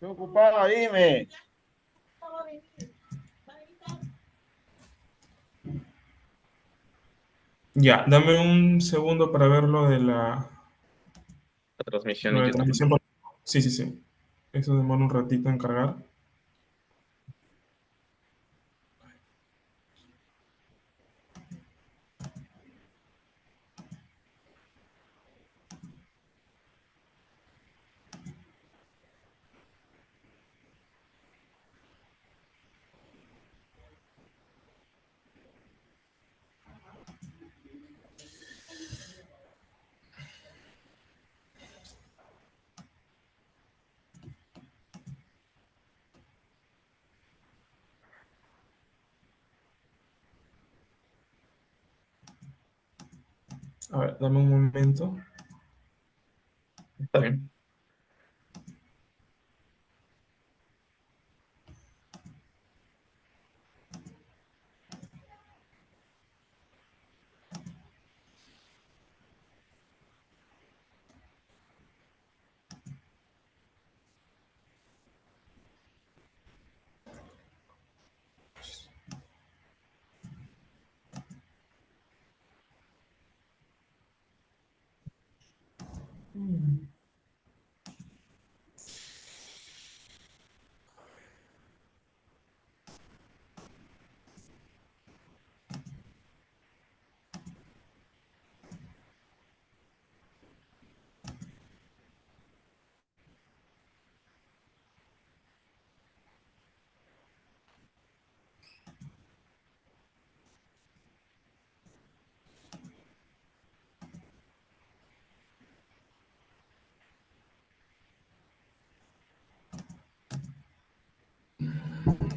Estoy ocupado, dime. Ya, dame un segundo para ver La transmisión lo en de YouTube. transmisión. Sí, sí, sí. Eso demora un ratito en cargar. A ver, dame un momento. Está bien.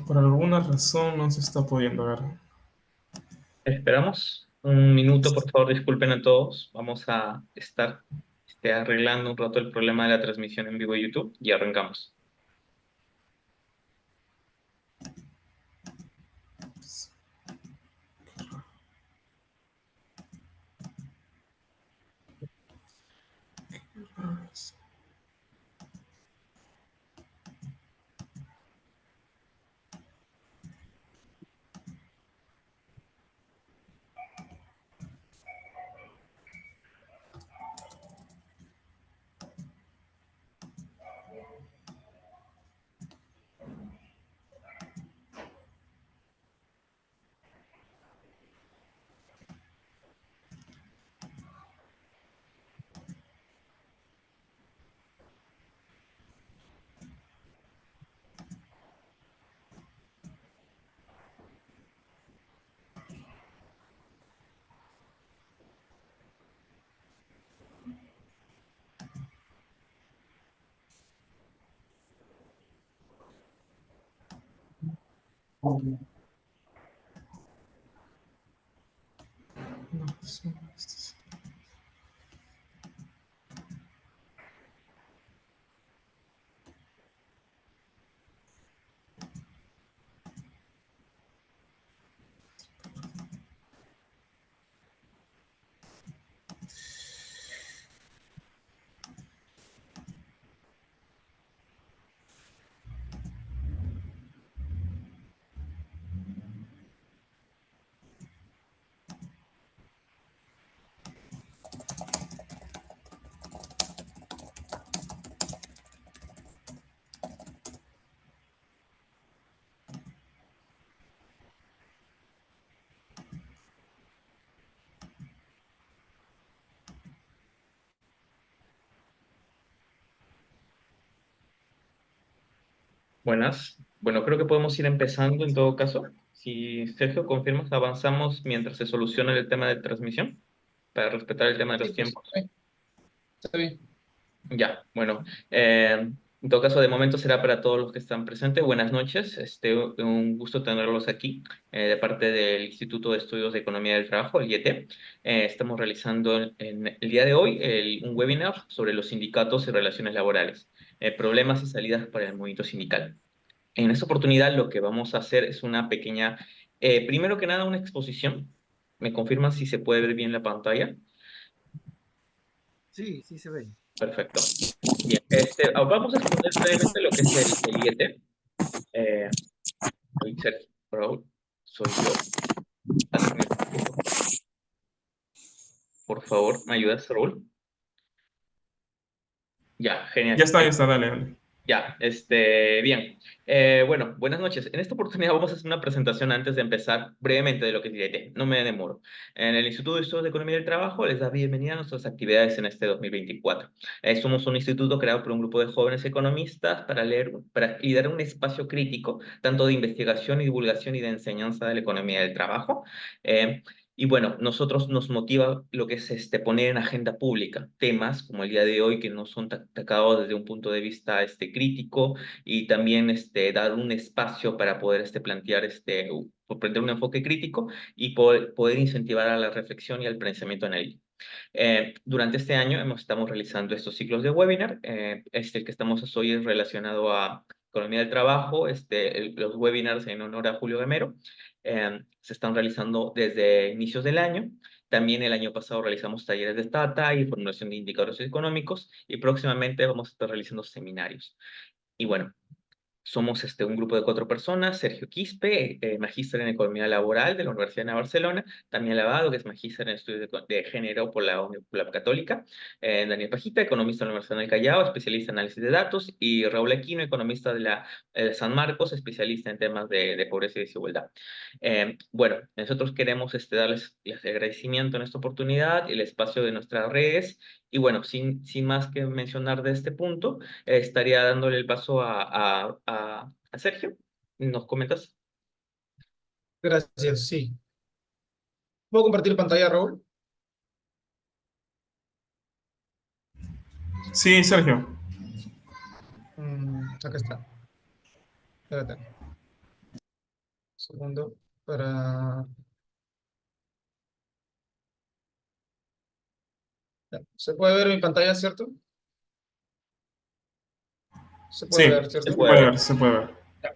Por alguna razón no se está pudiendo ver. Esperamos un minuto, por favor, disculpen a todos. Vamos a estar arreglando un rato el problema de la transmisión en vivo de YouTube y arrancamos. No, Buenas. Bueno, creo que podemos ir empezando en todo caso. Si Sergio confirmas, avanzamos mientras se soluciona el tema de transmisión para respetar el tema de Sí, los pues, tiempos. está bien. Ya, bueno, en todo caso, de momento será para todos los que están presentes. Buenas noches, un gusto tenerlos aquí de parte del Instituto de Estudios de Economía del Trabajo, el IET. Estamos realizando en el día de hoy un webinar sobre los sindicatos y relaciones laborales, problemas y salidas para el movimiento sindical. En esta oportunidad lo que vamos a hacer es una pequeña, primero que nada, una exposición. ¿Me confirman si se puede ver bien la pantalla? Sí, sí se ve. Perfecto. Bien, vamos a exponer brevemente lo que es el IET. Eh, Sergio, Raúl, soy yo. Hazme, por favor, ¿me ayudas, Raúl? Ya, genial. Ya está, dale, dale. Ya, bien. Bueno, buenas noches. En esta oportunidad vamos a hacer una presentación antes de empezar brevemente de lo que es IDT. No me demoro. En el Instituto de Estudios de Economía del Trabajo les da bienvenida a nuestras actividades en este 2024. Somos un instituto creado por un grupo de jóvenes economistas para liderar un espacio crítico, tanto de investigación y divulgación y de enseñanza de la economía del trabajo. Eh, y bueno, nosotros nos motiva lo que es poner en agenda pública temas como el día de hoy que no son atacados desde un punto de vista crítico y también dar un espacio para poder plantear plantear un enfoque crítico y poder incentivar a la reflexión y al pensamiento analítico. Durante este año estamos realizando estos ciclos de webinar. El que estamos hoy es relacionado a economía del trabajo, los webinars en honor a Julio Gamero. Se están realizando desde inicios del año. También el año pasado realizamos talleres de Stata y formulación de indicadores económicos y próximamente vamos a estar realizando seminarios. Y bueno, somos un grupo de 4 personas: Sergio Quispe, magíster en Economía Laboral de la Universidad de Barcelona; Daniel Lavado, que es magíster en Estudios de Género por la Católica; Daniel Pajita, economista de la Universidad del Callao, especialista en análisis de datos; y Raúl Aquino, economista de la San Marcos, especialista en temas de pobreza y desigualdad. Bueno, nosotros queremos darles agradecimiento en esta oportunidad, el espacio de nuestras redes, y bueno, sin más que mencionar de este punto, estaría dándole el paso a Sergio. ¿Nos comentas? Gracias, sí. ¿Puedo compartir pantalla, Raúl? Sí, Sergio. Acá está. Espérate. Un segundo. Para... Ya. ¿Se puede ver mi pantalla, cierto? Se puede Sí, ver, Se ¿cierto? se puede puede ver. ver, se puede ver. Ya.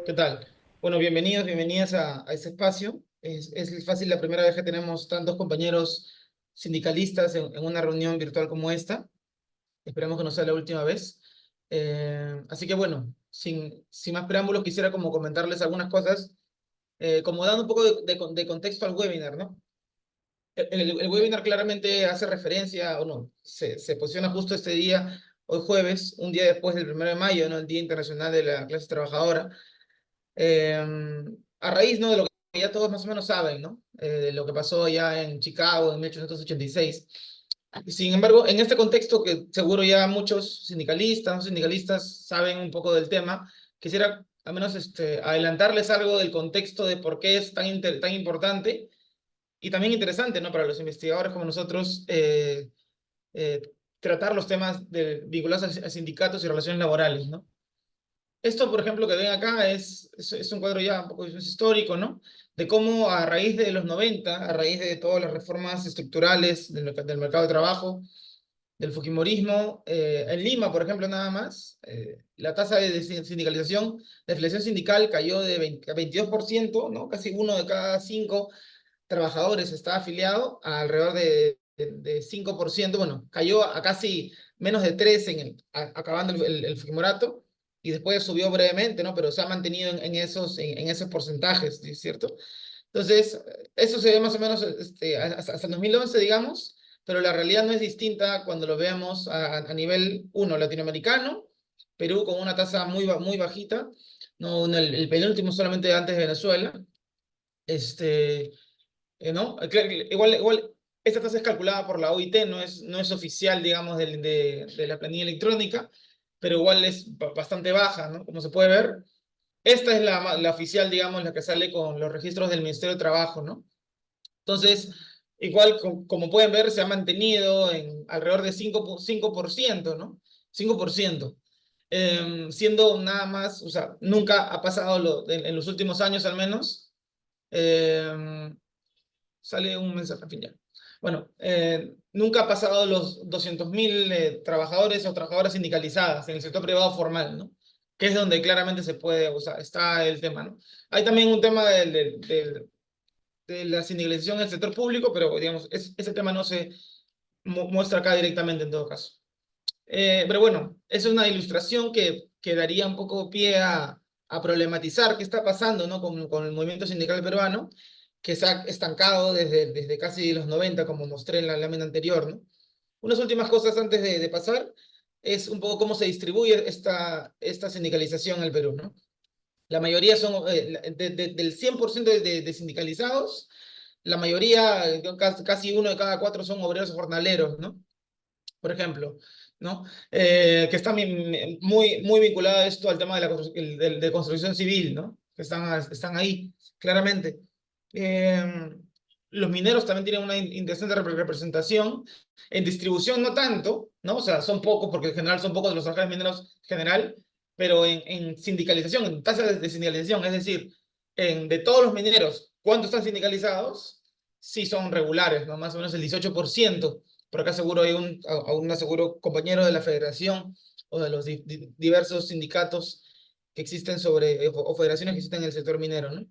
¿Qué tal? Bueno, bienvenidos, bienvenidas a este espacio. Es fácil la primera vez que tenemos tantos compañeros sindicalistas en una reunión virtual como esta. Esperemos que no sea la última vez. Así que bueno, sin más preámbulos, quisiera como comentarles algunas cosas, como dando un poco de contexto al webinar, ¿no? El webinar claramente hace referencia, o no, se posiciona justo este día, hoy jueves, un día después del 1 de mayo, ¿no? El Día Internacional de la Clase Trabajadora, eh, a raíz, ¿no? De lo que ya todos más o menos saben, ¿no? De lo que pasó ya en Chicago en 1886. Sin embargo, en este contexto que seguro ya muchos sindicalistas, no sindicalistas saben un poco del tema, quisiera al menos adelantarles algo del contexto de por qué es tan importante y también interesante, ¿no? Para los investigadores como nosotros, eh, tratar los temas vinculados a sindicatos y relaciones laborales, ¿no? Esto, por ejemplo, que ven acá es un cuadro ya un poco es histórico, ¿no? De cómo a raíz de los 90, a raíz de todas las reformas estructurales del mercado de trabajo, del fujimorismo, en Lima, por ejemplo, nada más, la tasa de sindicalización, de afiliación sindical cayó de 20 a 22%, ¿no? Casi 1 de cada 5 trabajadores está afiliado, a alrededor de 5%, bueno, cayó a casi menos de 3 acabando el Fujimorato, y después subió brevemente, ¿no? Pero se ha mantenido en esos porcentajes, ¿sí? ¿Cierto? Entonces, eso se ve más o menos hasta el 2011, digamos, pero la realidad no es distinta cuando lo veamos a nivel, uno, latinoamericano, Perú con una tasa muy bajita, no, el penúltimo solamente antes de Venezuela, este, ¿no? Igual, esta tasa es calculada por la OIT, no es oficial, digamos, de la planilla electrónica, pero igual es bastante baja, ¿no? Como se puede ver. Esta es la oficial, digamos, la que sale con los registros del Ministerio de Trabajo, ¿no? Entonces, igual, como pueden ver, se ha mantenido en alrededor de 5%, ¿no? 5%. Siendo nada más, o sea, nunca ha pasado en los últimos años al menos. em, Sale un mensaje, al fin ya. Bueno, nunca ha pasado los 200.000 trabajadores o trabajadoras sindicalizadas en el sector privado formal, ¿no? Que es donde claramente se puede, o sea, está el tema, ¿no? Hay también un tema de la sindicalización en el sector público, pero digamos, ese tema muestra acá directamente en todo caso. Pero bueno, esa es una ilustración que daría un poco pie a problematizar qué está pasando, ¿no? Con el movimiento sindical peruano, que se ha estancado desde casi los 90, como mostré en la lámina anterior, ¿no? Unas últimas cosas antes de pasar es un poco cómo se distribuye esta sindicalización en el Perú, ¿no? La mayoría son, del 100% de sindicalizados, la mayoría, casi uno de cada cuatro son obreros o jornaleros, ¿no? Por ejemplo, ¿no? Que está muy vinculado a esto al tema de construcción civil, ¿no? Que están ahí, claramente. Eh, los mineros también tienen una interesante representación. En distribución no tanto, ¿no? O sea, son pocos, porque en general son pocos de los trabajadores mineros en general, pero en sindicalización, en tasa de sindicalización, es decir, de todos los mineros, ¿cuántos están sindicalizados? Sí son regulares, ¿no? Más o menos el 18%. Por acá seguro hay un aseguro compañero de la federación o de los diversos sindicatos que existen o federaciones que existen en el sector minero, ¿no?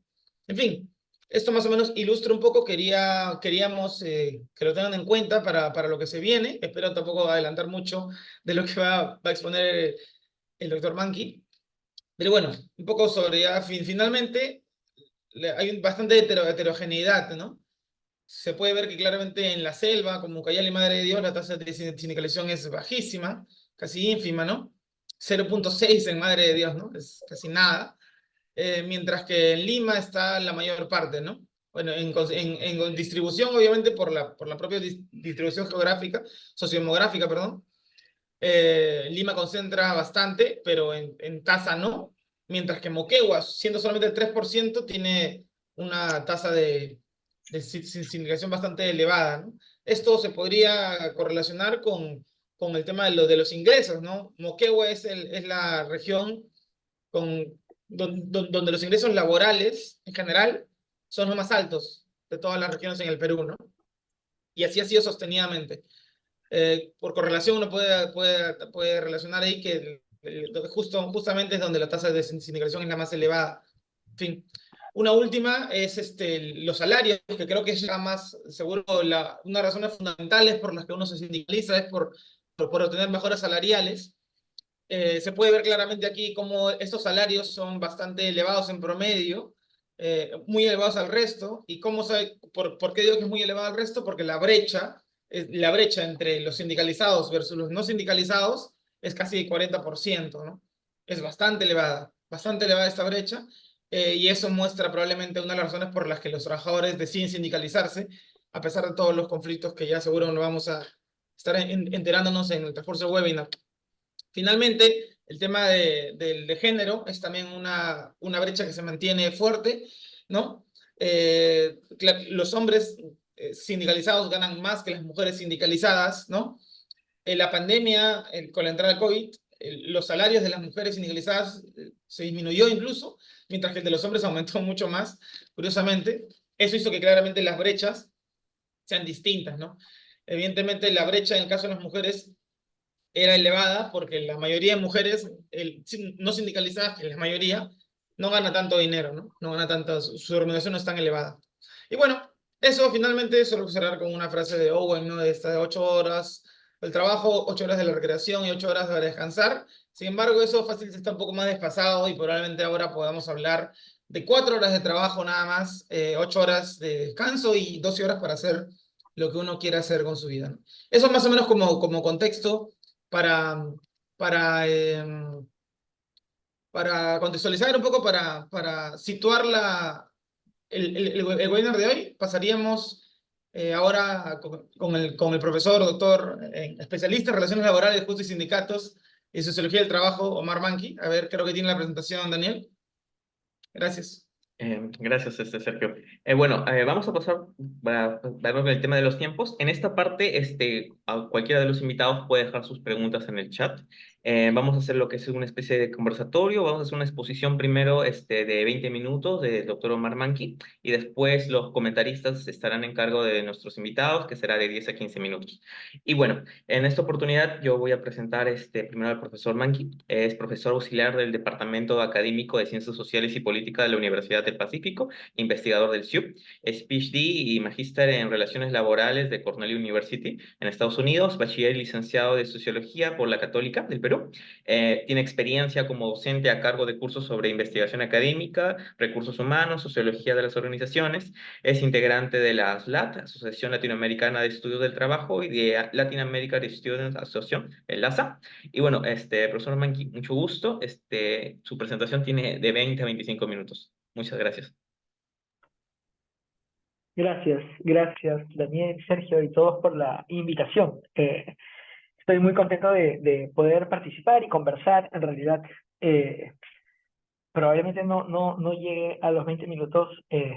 En fin, esto más o menos ilustra un poco, queríamos que lo tengan en cuenta para lo que se viene. Espero tampoco adelantar mucho de lo que va a exponer el doctor Manki. Pero bueno, un poco sobre ya, finalmente hay bastante heterogeneidad, ¿no? Se puede ver que claramente en la selva, como Ucayali y Madre de Dios, la tasa de sindicalización es bajísima, casi ínfima, ¿no? 0,6 en Madre de Dios, ¿no? Es casi nada. Mientras que en Lima está la mayor parte, ¿no? Bueno, en distribución, obviamente, por la propia distribución geográfica, sociodemográfica, perdón, Lima concentra bastante, pero en tasa no, mientras que Moquegua, siendo solamente el 3%, tiene una tasa de sindicación bastante elevada, ¿no? Esto se podría correlacionar con el tema de los ingresos, ¿no? Moquegua es la región donde los ingresos laborales, en general, son los más altos de todas las regiones en el Perú, ¿no? Y así ha sido sostenidamente. Por correlación uno puede relacionar ahí que justamente es donde la tasa de sindicalización es la más elevada. En fin, una última es los salarios, que creo que es la más, seguro, una de las razones fundamentales por las que uno se sindicaliza es por obtener mejoras salariales. Se puede ver claramente aquí cómo estos salarios son bastante elevados en promedio, muy elevados al resto. ¿Y por qué digo que es muy elevado al resto? Porque la brecha entre los sindicalizados versus los no sindicalizados es casi de 40%, ¿no? Es bastante elevada esta brecha, y eso muestra probablemente una de las razones por las que los trabajadores deciden sindicalizarse, a pesar de todos los conflictos que ya seguro nos vamos a estar enterándonos en el transcurso del webinar. Finalmente, el tema de género es también una brecha que se mantiene fuerte, ¿no? Los hombres sindicalizados ganan más que las mujeres sindicalizadas, ¿no? En la pandemia, con la entrada del COVID, los salarios de las mujeres sindicalizadas se disminuyó incluso, mientras que el de los hombres aumentó mucho más, curiosamente. Eso hizo que claramente las brechas sean distintas, ¿no? Evidentemente, la brecha en el caso de las mujeres era elevada porque la mayoría de mujeres no sindicalizadas, que es la mayoría, no gana tanto dinero, ¿no? No gana tanto, su remuneración no es tan elevada. Y bueno, eso finalmente solo cerrar con una frase de Owen, ¿no? De esta de 8 horas del trabajo, 8 horas de la recreación y 8 horas para descansar. Sin embargo, eso fácil está un poco más desfasado y probablemente ahora podamos hablar de 4 horas de trabajo nada más, 8 horas de descanso y 12 horas para hacer lo que uno quiera hacer con su vida, ¿no? Eso más o menos como contexto para, para, para contextualizar un poco, para situar el webinar de hoy. Pasaríamos ahora con el profesor, doctor, especialista en relaciones laborales, justo y sindicatos y sociología del trabajo, Omar Manki. A ver, creo que tiene la presentación, Daniel. Gracias. Gracias, Sergio. Bueno, vamos a pasar con el tema de los tiempos. En esta parte, a cualquiera de los invitados puede dejar sus preguntas en el chat. Vamos a hacer lo que es una especie de conversatorio. Vamos a hacer una exposición primero de 20 minutos del doctor Omar Manki y después los comentaristas estarán en cargo de nuestros invitados, que será de 10 a 15 minutos. Y bueno, en esta oportunidad yo voy a presentar primero al profesor Manki. Es profesor auxiliar del Departamento Académico de Ciencias Sociales y Política de la Universidad de del Pacífico, investigador del CIUP, es PhD y magíster en Relaciones Laborales de Cornell University en Estados Unidos, bachiller y licenciado de Sociología por la Católica del Perú. Tiene experiencia como docente a cargo de cursos sobre investigación académica, recursos humanos, sociología de las organizaciones. Es integrante de la ASLAT, Asociación Latinoamericana de Estudios del Trabajo, y de Latin American Students Association, el LASA. Y bueno, profesor Manqui, mucho gusto. Su presentación tiene de 20 a 25 minutos. Muchas gracias. Gracias Daniel, Sergio y todos por la invitación. Estoy muy contento de poder participar y conversar. En realidad, probablemente no llegue a los 20 minutos,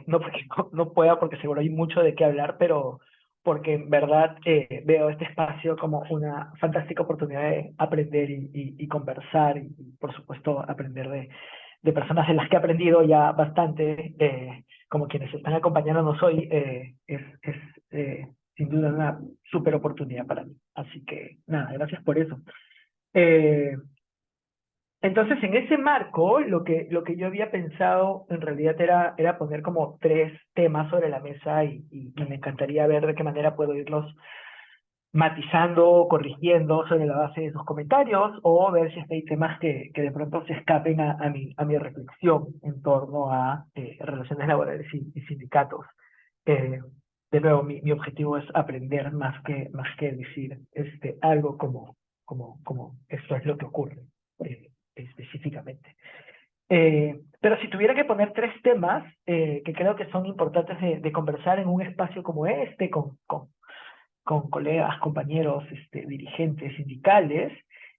no porque no pueda, porque seguro hay mucho de qué hablar, pero porque en verdad veo este espacio como una fantástica oportunidad de aprender y conversar y, por supuesto, aprender de personas en las que he aprendido ya bastante, como quienes están acompañándonos hoy. Es sin duda una súper oportunidad para mí. Así que nada, gracias por eso. Eh, entonces, en ese marco, lo que yo había pensado en realidad era poner como tres temas sobre la mesa y me encantaría ver de qué manera puedo irlos matizando, corrigiendo sobre la base de sus comentarios, o ver si hay temas que de pronto se escapen a mi reflexión en torno a relaciones laborales y sindicatos. Eh, de nuevo, mi objetivo es aprender más que decir algo como esto es lo que ocurre específicamente. Pero si tuviera que poner tres temas que creo que son importantes de conversar en un espacio como este, con colegas, compañeros, dirigentes sindicales,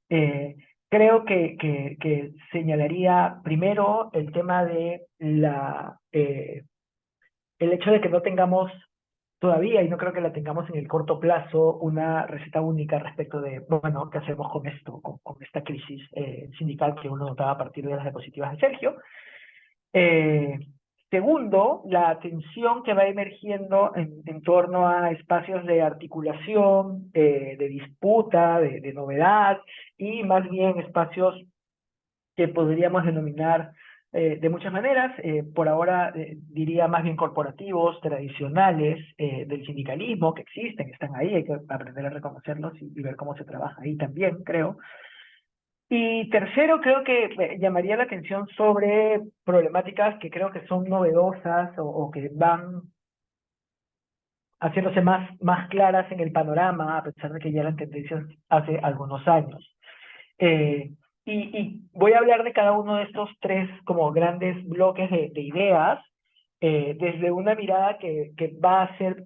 eh, creo que señalaría primero el tema de el hecho de que no tengamos todavía, y no creo que la tengamos en el corto plazo, una receta única respecto de, bueno, ¿qué hacemos con esto, con esta crisis sindical que uno notaba a partir de las diapositivas de Sergio? Eh, Segundo, la tensión que va emergiendo en torno a espacios de articulación, de disputa, de novedad, y más bien espacios que podríamos denominar de muchas maneras, por ahora diría más bien corporativos, tradicionales, del sindicalismo, que existen, están ahí, hay que aprender a reconocerlos y ver cómo se trabaja ahí también, creo. Y tercero, creo que llamaría la atención sobre problemáticas que creo que son novedosas o que van haciéndose más claras en el panorama, a pesar de que ya eran tendencias hace algunos años. Eh, y voy a hablar de cada uno de estos tres como grandes bloques de ideas, desde una mirada que va a ser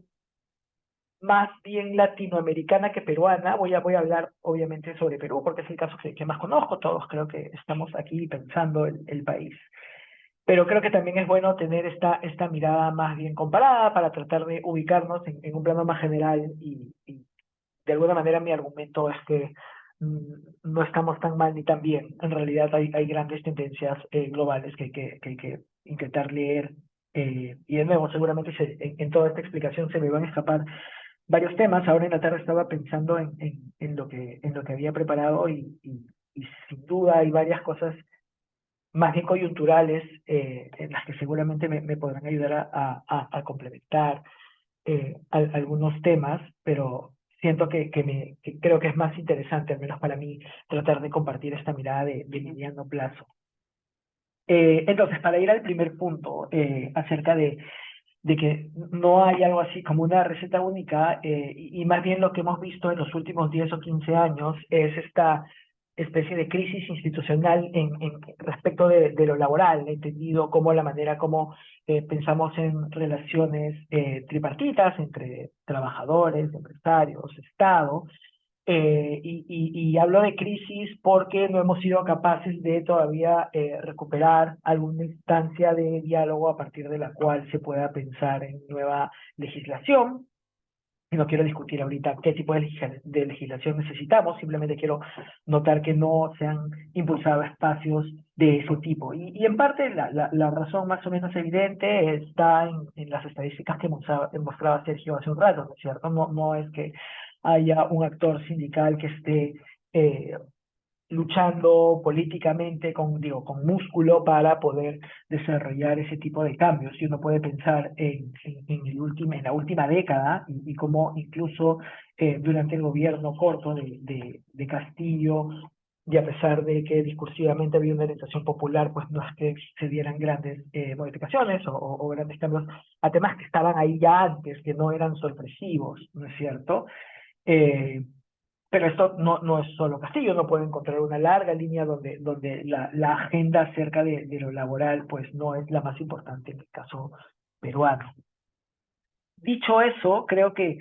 más bien latinoamericana que peruana. Voy a hablar obviamente sobre Perú, porque es el caso que más conozco. Todos creo que estamos aquí pensando el país. Pero creo que también es bueno tener esta mirada más bien comparada para tratar de ubicarnos en un plano más general y de alguna manera mi argumento es que no estamos tan mal ni tan bien. En realidad hay grandes tendencias globales que hay que intentar leer. Y de nuevo, seguramente en toda esta explicación se me van a escapar varios temas. Ahora en la tarde estaba pensando en lo que había preparado y sin duda hay varias cosas más bien coyunturales en las que seguramente me podrán ayudar a complementar algunos temas, pero siento que creo que es más interesante, al menos para mí, tratar de compartir esta mirada de mediano plazo. Entonces, para ir al primer punto, acerca de que no hay algo así como una receta única, y más bien lo que hemos visto en los últimos 10 o 15 años es esta especie de crisis institucional en respecto de lo laboral, entendido como la manera como pensamos en relaciones tripartitas entre trabajadores, empresarios, Estado. Y hablo de crisis porque no hemos sido capaces de todavía recuperar alguna instancia de diálogo a partir de la cual se pueda pensar en nueva legislación. Y no quiero discutir ahorita qué tipo de legislación necesitamos, simplemente quiero notar que no se han impulsado espacios de ese tipo. Y en parte la razón más o menos evidente está en las estadísticas que mostraba Sergio hace un rato, ¿no es cierto? No es que haya un actor sindical que esté luchando políticamente con músculo para poder desarrollar ese tipo de cambios. Y uno puede pensar en la última década y cómo incluso durante el gobierno corto de Castillo, y a pesar de que discursivamente había una orientación popular, pues no es que se dieran grandes modificaciones o grandes cambios a temas que estaban ahí ya antes, que no eran sorpresivos, ¿no es cierto? Eh, pero esto no es solo Castillo, uno puede encontrar una larga línea donde la agenda acerca de lo laboral pues no es la más importante en el caso peruano. Dicho eso, creo que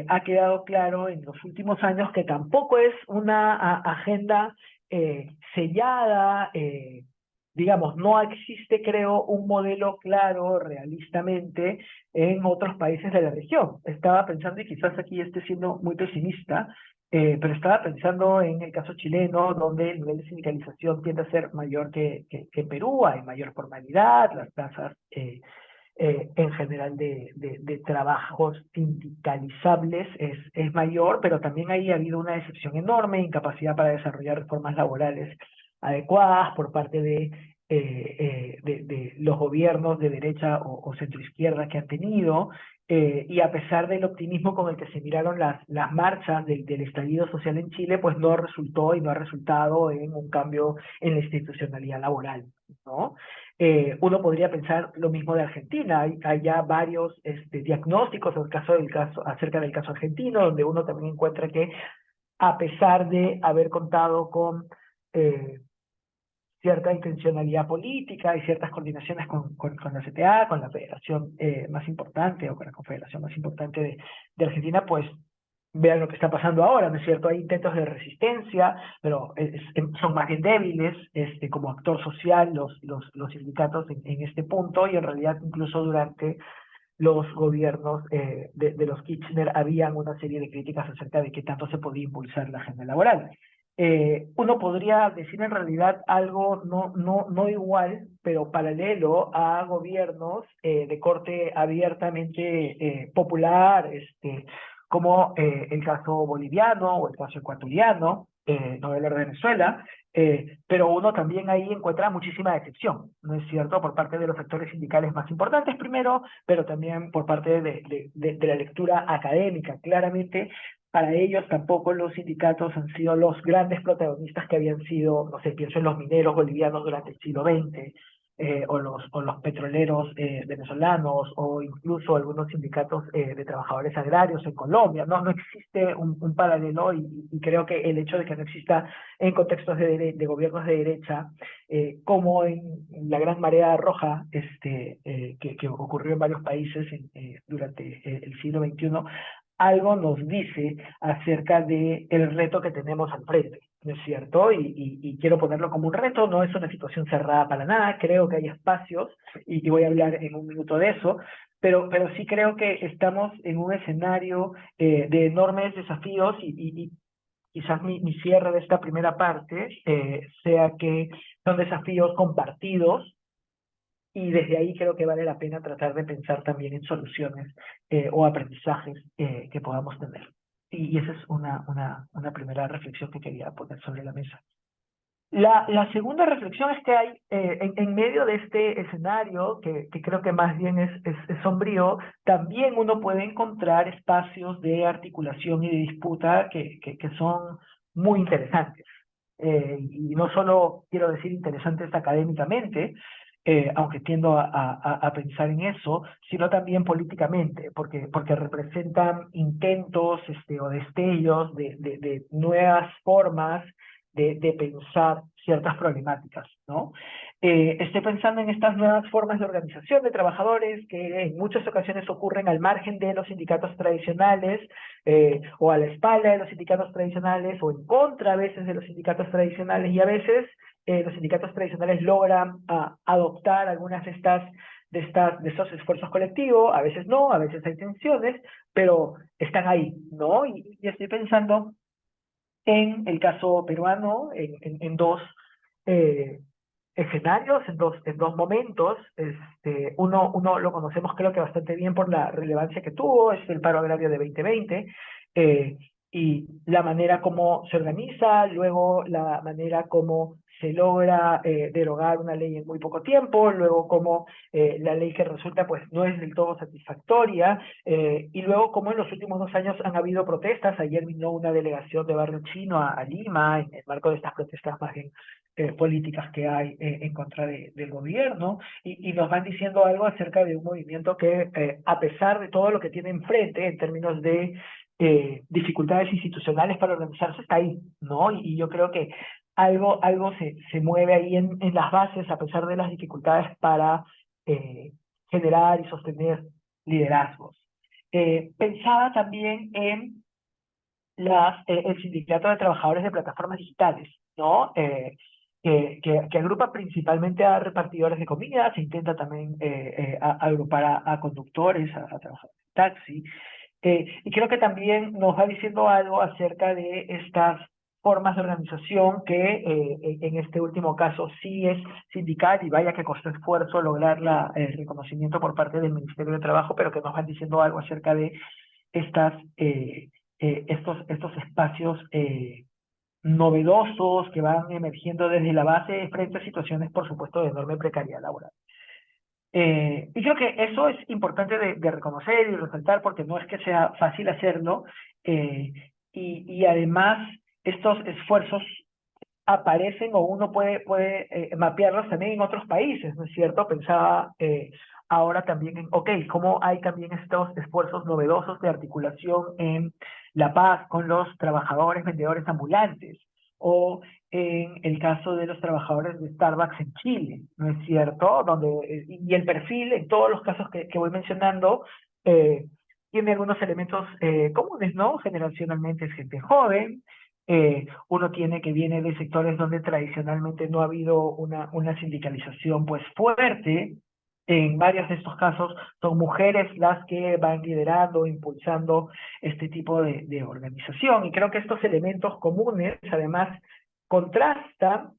ha quedado claro en los últimos años que tampoco es una agenda sellada, digamos, no existe, creo, un modelo claro realistamente en otros países de la región. Estaba pensando, y quizás aquí esté siendo muy pesimista, pero estaba pensando en el caso chileno, donde el nivel de sindicalización tiende a ser mayor que en Perú, hay mayor formalidad, las tasas en general de trabajos sindicalizables es mayor, pero también ahí ha habido una decepción enorme, incapacidad para desarrollar reformas laborales adecuadas por parte de los gobiernos de derecha o centroizquierda que han tenido, y a pesar del optimismo con el que se miraron las marchas del estallido social en Chile, pues no resultó y no ha resultado en un cambio en la institucionalidad laboral, ¿no? Uno podría pensar lo mismo de Argentina. Hay ya varios diagnósticos acerca del caso argentino, donde uno también encuentra que a pesar de haber contado con eh, cierta intencionalidad política y ciertas coordinaciones con la CTA, con la federación más importante o con la confederación más importante de Argentina, pues vean lo que está pasando ahora, ¿no es cierto? Hay intentos de resistencia, pero son más bien débiles como actor social los sindicatos en este punto, y en realidad incluso durante los gobiernos de los Kirchner habían una serie de críticas acerca de qué tanto se podía impulsar la agenda laboral. Uno podría decir en realidad algo no igual, pero paralelo a gobiernos de corte abiertamente popular, como el caso boliviano o el caso ecuatoriano, no hablar de Venezuela, pero uno también ahí encuentra muchísima decepción, ¿no es cierto?, por parte de los sectores sindicales más importantes primero, pero también por parte de la lectura académica. Claramente, para ellos tampoco los sindicatos han sido los grandes protagonistas que habían sido, no sé, pienso en los mineros bolivianos durante el siglo XX, o los petroleros venezolanos, o incluso algunos sindicatos de trabajadores agrarios en Colombia. No existe un paralelo, y creo que el hecho de que no exista en contextos de gobiernos de derecha, como en la Gran Marea Roja, que ocurrió en varios países durante el siglo XXI, algo nos dice acerca del reto que tenemos al frente, ¿no es cierto? Y quiero ponerlo como un reto, no es una situación cerrada para nada, creo que hay espacios, y voy a hablar en un minuto de eso, pero sí creo que estamos en un escenario de enormes desafíos, y quizás mi cierre de esta primera parte sea que son desafíos compartidos, y desde ahí creo que vale la pena tratar de pensar también en soluciones o aprendizajes que podamos tener. Y esa es una primera reflexión que quería poner sobre la mesa. La segunda reflexión es que hay, en medio de este escenario, que creo que más bien es sombrío, también uno puede encontrar espacios de articulación y de disputa que son muy interesantes. Y no solo quiero decir interesantes académicamente, aunque tiendo a pensar en eso, sino también políticamente, porque representan intentos o destellos de nuevas formas de pensar ciertas problemáticas, ¿no? Estoy pensando en estas nuevas formas de organización de trabajadores que en muchas ocasiones ocurren al margen de los sindicatos tradicionales, o a la espalda de los sindicatos tradicionales, o en contra a veces de los sindicatos tradicionales, y a veces los sindicatos tradicionales logran adoptar algunas de estos esfuerzos colectivos, a veces no, a veces hay tensiones, pero están ahí, ¿no? Y estoy pensando en el caso peruano, en dos escenarios, en dos momentos. Uno lo conocemos creo que bastante bien por la relevancia que tuvo, es el paro agrario de 2020, y la manera como se organiza, luego la manera como se logra derogar una ley en muy poco tiempo, luego cómo la ley que resulta pues no es del todo satisfactoria, y luego cómo en los últimos 2 años han habido protestas. Ayer vino una delegación de Barrio Chino a Lima en el marco de estas protestas más bien políticas que hay en contra del gobierno, y nos van diciendo algo acerca de un movimiento que a pesar de todo lo que tiene enfrente en términos de dificultades institucionales para organizarse, está ahí, ¿no? Y yo creo que algo se mueve ahí en las bases, a pesar de las dificultades para generar y sostener liderazgos. Pensaba también en el Sindicato de Trabajadores de Plataformas Digitales, ¿no? Que agrupa principalmente a repartidores de comida, se intenta también agrupar a conductores, a trabajadores de taxi, y creo que también nos va diciendo algo acerca de estas formas de organización que en este último caso sí es sindical, y vaya que costó esfuerzo lograr el reconocimiento por parte del Ministerio de Trabajo, pero que nos van diciendo algo acerca de estos espacios novedosos que van emergiendo desde la base frente a situaciones, por supuesto, de enorme precariedad laboral. Y creo que eso es importante de reconocer y resaltar, porque no es que sea fácil hacerlo, y además estos esfuerzos aparecen, o uno puede mapearlos también en otros países, ¿no es cierto? Pensaba ahora también en, ok, cómo hay también estos esfuerzos novedosos de articulación en La Paz con los trabajadores vendedores ambulantes, o en el caso de los trabajadores de Starbucks en Chile, ¿no es cierto? Donde, y el perfil en todos los casos que voy mencionando eh, tiene algunos elementos comunes, ¿no? Generacionalmente es gente joven, uno tiene que viene de sectores donde tradicionalmente no ha habido una sindicalización pues fuerte. En varios de estos casos son mujeres las que van liderando, impulsando este tipo de organización. Y creo que estos elementos comunes además contrastan,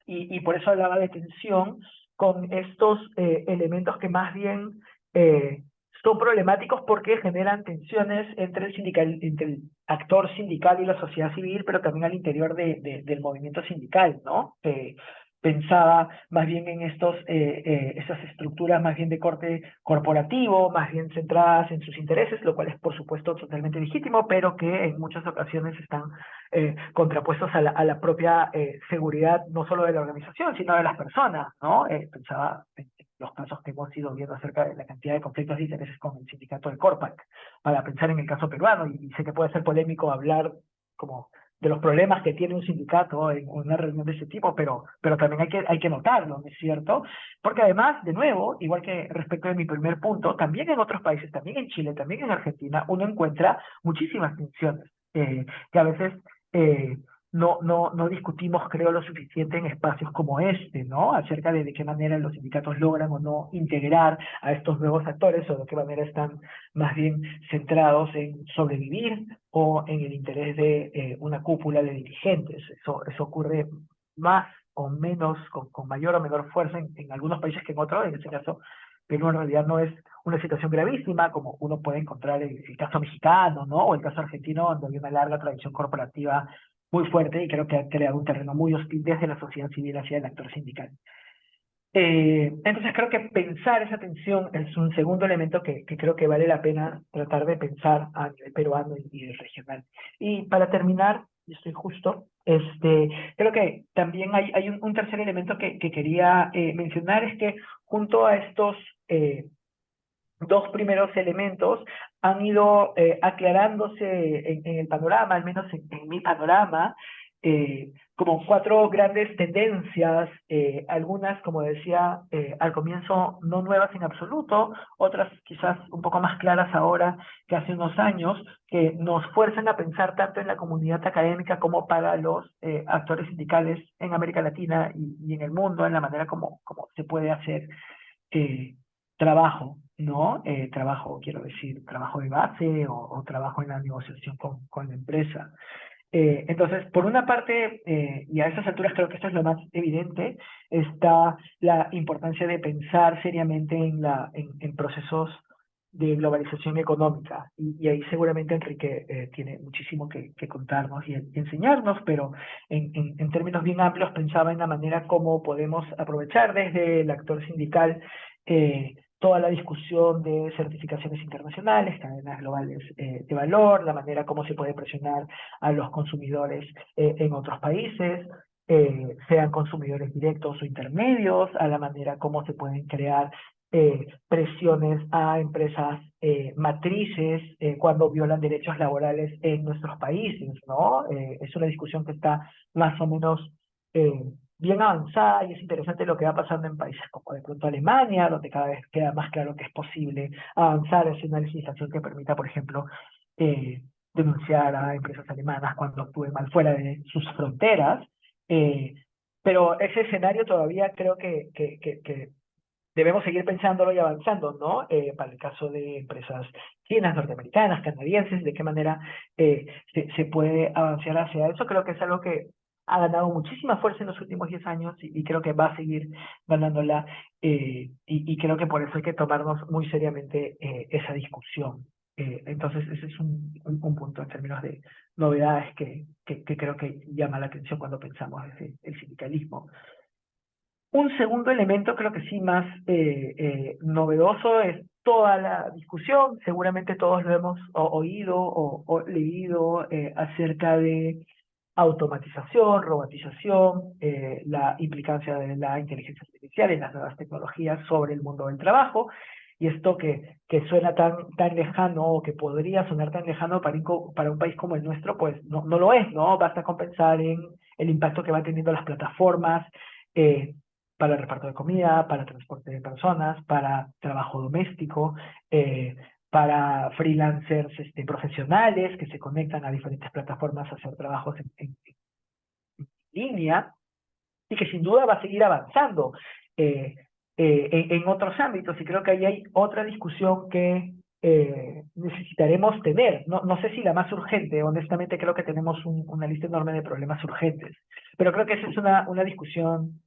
y por eso hablaba de tensión, con estos elementos que más bien eh, son problemáticos porque generan tensiones entre el actor sindical y la sociedad civil, pero también al interior del movimiento sindical, ¿no? Pensaba más bien en estas estructuras más bien de corte corporativo, más bien centradas en sus intereses, lo cual es por supuesto totalmente legítimo, pero que en muchas ocasiones están contrapuestos a la propia seguridad, no solo de la organización, sino de las personas, ¿no? Pensaba en los casos que hemos ido viendo acerca de la cantidad de conflictos de intereses con el sindicato del Corpac, para pensar en el caso peruano, y sé que puede ser polémico hablar como de los problemas que tiene un sindicato en una reunión de ese tipo, pero también hay que notarlo, ¿no es cierto? Porque además, de nuevo, igual que respecto de mi primer punto, también en otros países, también en Chile, también en Argentina, uno encuentra muchísimas tensiones, que a veces eh, no discutimos, creo, lo suficiente en espacios como este, ¿no? Acerca de qué manera los sindicatos logran o no integrar a estos nuevos actores, o de qué manera están más bien centrados en sobrevivir o en el interés de una cúpula de dirigentes. Eso ocurre más o menos, con mayor o menor fuerza en algunos países que en otros. En este caso, Perú en realidad no es una situación gravísima, como uno puede encontrar el caso mexicano, ¿no? O el caso argentino, donde hay una larga tradición corporativa muy fuerte, y creo que ha creado un terreno muy hostil desde la sociedad civil hacia el actor sindical. Entonces creo que pensar esa tensión es un segundo elemento que creo que vale la pena tratar de pensar a nivel peruano y regional. Y para terminar, y estoy justo, creo que también hay un tercer elemento que quería mencionar, es que junto a estos dos primeros elementos han ido aclarándose en el panorama, al menos en mi panorama, como cuatro grandes tendencias, algunas, como decía al comienzo, no nuevas en absoluto, otras quizás un poco más claras ahora que hace unos años, que nos fuerzan a pensar tanto en la comunidad académica como para los actores sindicales en América Latina y en el mundo, en la manera como se puede hacer eh, trabajo, ¿no? Trabajo, quiero decir, trabajo de base o trabajo en la negociación con la empresa. Entonces, por una parte, y a estas alturas creo que esto es lo más evidente, está la importancia de pensar seriamente en procesos de globalización económica. Y ahí seguramente Enrique tiene muchísimo que contarnos y enseñarnos, pero en términos bien amplios pensaba en la manera como podemos aprovechar desde el actor sindical toda la discusión de certificaciones internacionales, cadenas globales de valor, la manera como se puede presionar a los consumidores en otros países, sean consumidores directos o intermedios, a la manera como se pueden crear presiones a empresas matrices cuando violan derechos laborales en nuestros países, ¿no? Es una discusión que está más o menos bien avanzada y es interesante lo que va pasando en países como de pronto Alemania, donde cada vez queda más claro que es posible avanzar hacia una legislación que permita, por ejemplo, denunciar a empresas alemanas cuando actúen mal fuera de sus fronteras. eh, pero ese escenario todavía creo que debemos seguir pensándolo y avanzando, ¿no? Para el caso de empresas chinas, norteamericanas, canadienses, de qué manera se puede avanzar hacia eso. Creo que es algo que ha ganado muchísima fuerza en los últimos 10 años y creo que va a seguir ganándola. Y creo que por eso hay que tomarnos muy seriamente esa discusión. Entonces, ese es un punto en términos de novedades que creo que llama la atención cuando pensamos en el sindicalismo. Un segundo elemento, creo que sí más novedoso, es toda la discusión, seguramente todos lo hemos oído o leído acerca de automatización, robotización, la implicancia de la inteligencia artificial en las nuevas tecnologías sobre el mundo del trabajo, y esto que suena tan lejano o que podría sonar tan lejano para un país como el nuestro, pues no lo es, ¿no? Basta con pensar en el impacto que van teniendo las plataformas, eh, para el reparto de comida, para transporte de personas, para trabajo doméstico, para freelancers profesionales que se conectan a diferentes plataformas a hacer trabajos en línea y que sin duda va a seguir avanzando en otros ámbitos. Y creo que ahí hay otra discusión que necesitaremos tener. No sé si la más urgente, honestamente creo que tenemos una lista enorme de problemas urgentes, pero creo que esa es una discusión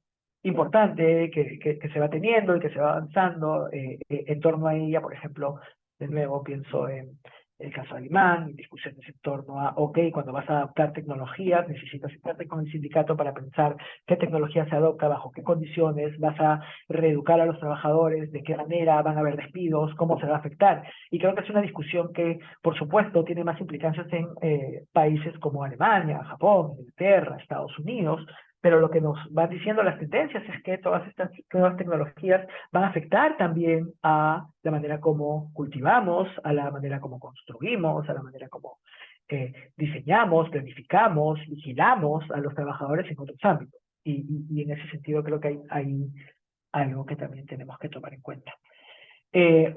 importante que se va teniendo y que se va avanzando en torno a ella. Por ejemplo, de nuevo pienso en el caso alemán, discusiones en torno a, ok, cuando vas a adaptar tecnologías, necesitas sentarte con el sindicato para pensar qué tecnología se adopta, bajo qué condiciones, vas a reeducar a los trabajadores, de qué manera van a haber despidos, cómo se va a afectar. Y creo que es una discusión que, por supuesto, tiene más implicancias en países como Alemania, Japón, Inglaterra, Estados Unidos, pero lo que nos van diciendo las tendencias es que todas estas nuevas tecnologías van a afectar también a la manera como cultivamos, a la manera como construimos, a la manera como diseñamos, planificamos, vigilamos a los trabajadores en otros ámbitos. Y en ese sentido creo que hay algo que también tenemos que tomar en cuenta.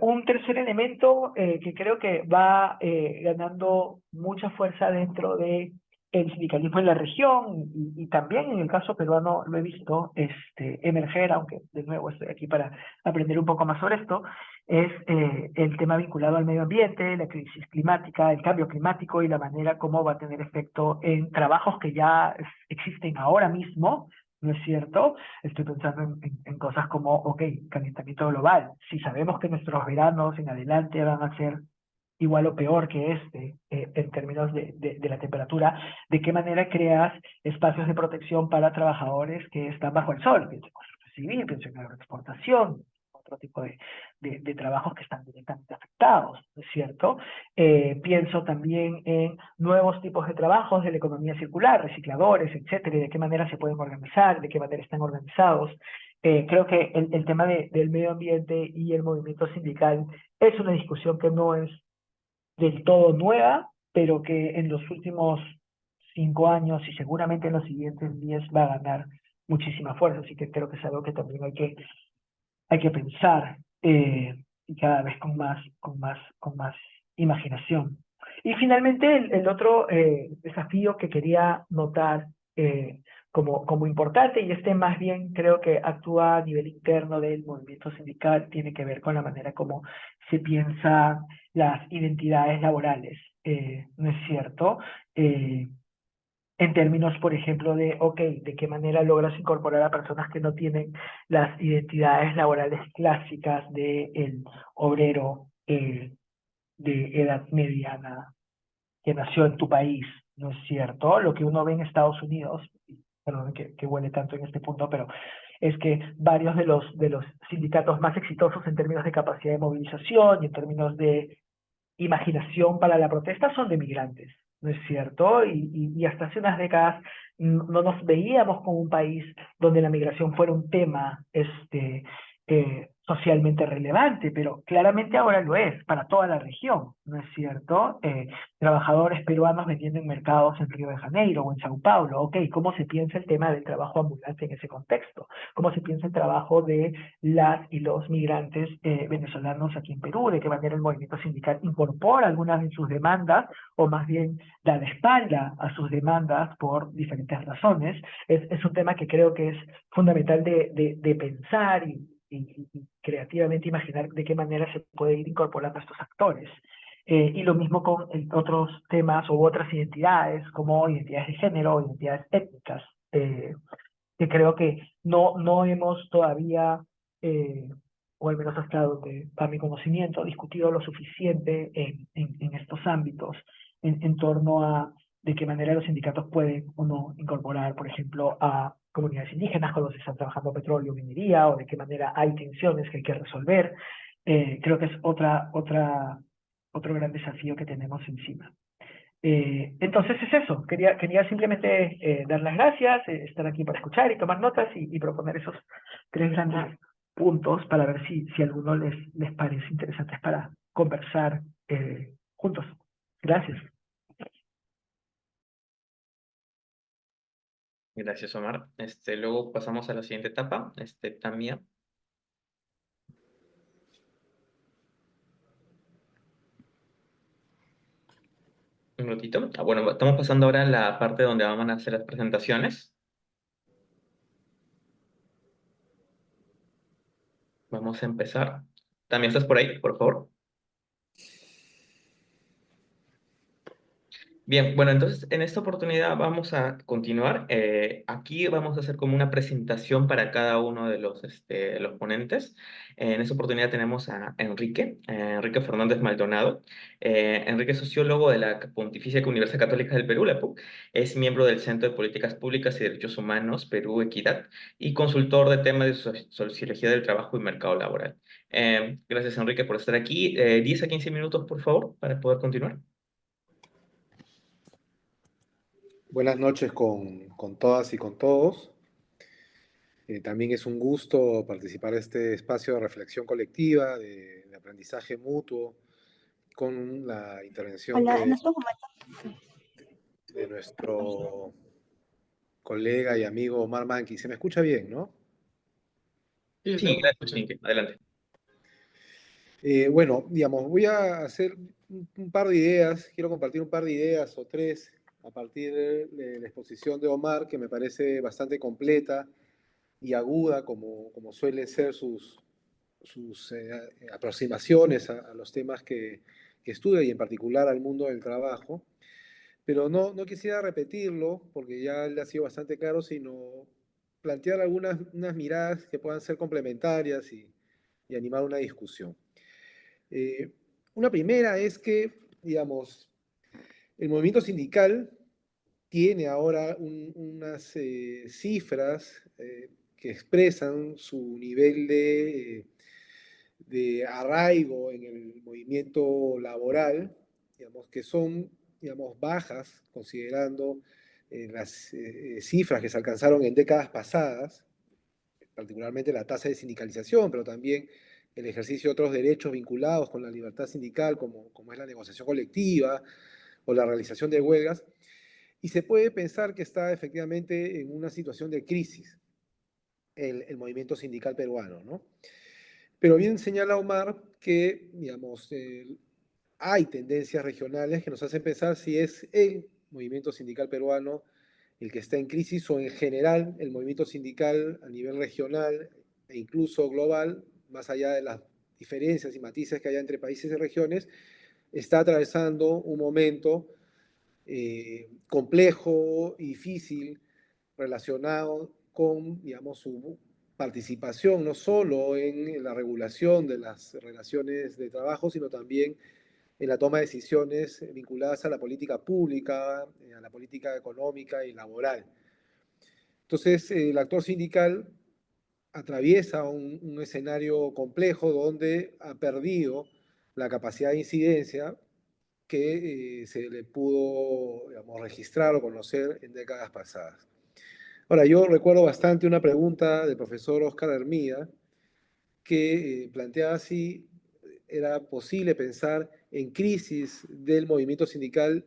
Un tercer elemento que creo que va ganando mucha fuerza dentro de el sindicalismo en la región y también en el caso peruano lo he visto emerger, aunque de nuevo estoy aquí para aprender un poco más sobre esto, es el tema vinculado al medio ambiente, la crisis climática, el cambio climático y la manera como va a tener efecto en trabajos que ya existen ahora mismo, ¿no es cierto? Estoy pensando en cosas como, ok, calentamiento global. Si sabemos que nuestros veranos en adelante van a ser igual o peor que en términos de la temperatura, ¿de qué manera creas espacios de protección para trabajadores que están bajo el sol? Pienso en construcción civil, pienso en agroexportación, otro tipo de trabajos que están directamente afectados, ¿no es cierto? Pienso también en nuevos tipos de trabajos de la economía circular, recicladores, etcétera, y de qué manera se pueden organizar, de qué manera están organizados. Creo que el tema del medio ambiente y el movimiento sindical es una discusión que no es del todo nueva, pero que en los últimos 5 años y seguramente en los siguientes 10 va a ganar muchísima fuerza. Así que creo que es algo que también hay que pensar y cada vez con más imaginación. Y finalmente el otro desafío que quería notar como importante, y más bien creo que actúa a nivel interno del movimiento sindical, tiene que ver con la manera como se piensan las identidades laborales, ¿no es cierto? En términos, por ejemplo, de, ok, ¿de qué manera logras incorporar a personas que no tienen las identidades laborales clásicas del obrero de edad mediana que nació en tu país, ¿no es cierto? Lo que uno ve en Estados Unidos, perdón que huele tanto en este punto, pero es que varios de los sindicatos más exitosos en términos de capacidad de movilización y en términos de imaginación para la protesta son de migrantes, ¿no es cierto? Y hasta hace unas décadas no nos veíamos como un país donde la migración fuera un tema socialmente relevante, pero claramente ahora lo es para toda la región, ¿no es cierto? Trabajadores peruanos vendiendo en mercados en Río de Janeiro o en Sao Paulo, ok, ¿cómo se piensa el tema del trabajo ambulante en ese contexto? ¿Cómo se piensa el trabajo de las y los migrantes venezolanos aquí en Perú? ¿De qué manera el movimiento sindical incorpora algunas de sus demandas o más bien da la espalda a sus demandas por diferentes razones? Es un tema que creo que es fundamental de pensar y creativamente imaginar de qué manera se puede ir incorporando a estos actores. Y lo mismo con otros temas u otras identidades, como identidades de género o identidades étnicas, que creo que no hemos todavía, o al menos hasta donde va mi conocimiento, discutido lo suficiente en estos ámbitos en torno a de qué manera los sindicatos pueden o no incorporar, por ejemplo, a comunidades indígenas cuando se están trabajando petróleo o minería, o de qué manera hay tensiones que hay que resolver. Creo que es otro gran desafío que tenemos encima. Entonces es eso, quería simplemente dar las gracias, estar aquí para escuchar y tomar notas y proponer esos tres grandes puntos para ver si a alguno les parece interesantes para conversar juntos. Gracias. Gracias, Omar. Luego pasamos a la siguiente etapa. También. Un minutito. Bueno, estamos pasando ahora a la parte donde vamos a hacer las presentaciones. Vamos a empezar. ¿También estás por ahí, por favor? Bien, bueno, entonces en esta oportunidad vamos a continuar. Aquí vamos a hacer como una presentación para cada uno de los ponentes. En esta oportunidad tenemos a Enrique Fernández Maldonado. Enrique es sociólogo de la Pontificia Universidad Católica del Perú, la PUC. Es miembro del Centro de Políticas Públicas y Derechos Humanos, Perú Equidad, y consultor de temas de sociología del trabajo y mercado laboral. Gracias, Enrique, por estar aquí. 10 a 15 minutos, por favor, para poder continuar. Buenas noches con todas y con todos. También es un gusto participar en este espacio de reflexión colectiva, de aprendizaje mutuo, con la intervención Hola, en estos momentos. de nuestro colega y amigo Omar Manqui. Se me escucha bien, ¿no? Sí, Sí, estamos gracias, escuchando. Enrique. Adelante. Bueno, digamos, voy a hacer un par de ideas, quiero compartir un par de ideas o tres a partir de la exposición de Omar, que me parece bastante completa y aguda, como suelen ser sus aproximaciones a los temas que estudia y en particular al mundo del trabajo. Pero no quisiera repetirlo, porque ya le ha sido bastante claro, sino plantear unas miradas que puedan ser complementarias y animar una discusión. Eh, una primera es que, digamos, el movimiento sindical tiene ahora unas cifras que expresan su nivel de arraigo en el movimiento laboral, digamos, que son, digamos, bajas, considerando las cifras que se alcanzaron en décadas pasadas, particularmente la tasa de sindicalización, pero también el ejercicio de otros derechos vinculados con la libertad sindical, como es la negociación colectiva o la realización de huelgas, y se puede pensar que está efectivamente en una situación de crisis el movimiento sindical peruano, ¿no? Pero bien señala Omar que, digamos, hay tendencias regionales que nos hacen pensar si es el movimiento sindical peruano el que está en crisis o en general el movimiento sindical a nivel regional e incluso global, más allá de las diferencias y matices que haya entre países y regiones, está atravesando un momento complejo y difícil relacionado con, digamos, su participación no solo en la regulación de las relaciones de trabajo, sino también en la toma de decisiones vinculadas a la política pública, a la política económica y laboral. Entonces, el actor sindical atraviesa un escenario complejo donde ha perdido la capacidad de incidencia que se le pudo, digamos, registrar o conocer en décadas pasadas. Ahora, yo recuerdo bastante una pregunta del profesor Óscar Hermida que planteaba si era posible pensar en crisis del movimiento sindical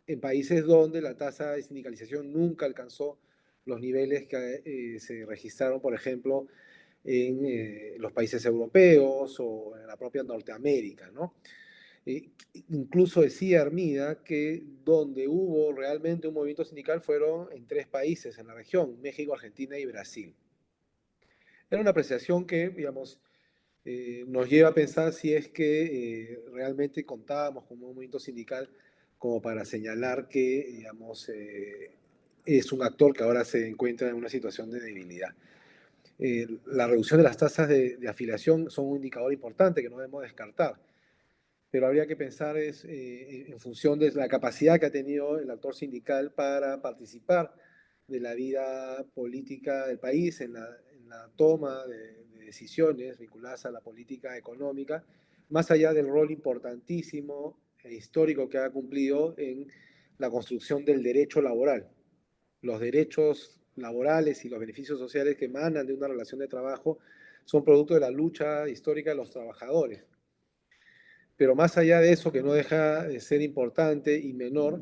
en países donde la tasa de sindicalización nunca alcanzó los niveles que se registraron, por ejemplo, en los países europeos o en la propia Norteamérica, ¿no? Incluso decía Hermida que donde hubo realmente un movimiento sindical fueron en 3 países en la región, México, Argentina y Brasil. Era una apreciación que, digamos, nos lleva a pensar si es que realmente contábamos con un movimiento sindical como para señalar que, digamos, es un actor que ahora se encuentra en una situación de debilidad. La reducción de las tasas de afiliación son un indicador importante que no debemos descartar, pero habría que pensar en función de la capacidad que ha tenido el actor sindical para participar de la vida política del país, en la toma de decisiones vinculadas a la política económica, más allá del rol importantísimo e histórico que ha cumplido en la construcción del derecho laboral. Los derechos laborales y los beneficios sociales que emanan de una relación de trabajo son producto de la lucha histórica de los trabajadores. Pero más allá de eso, que no deja de ser importante y menor,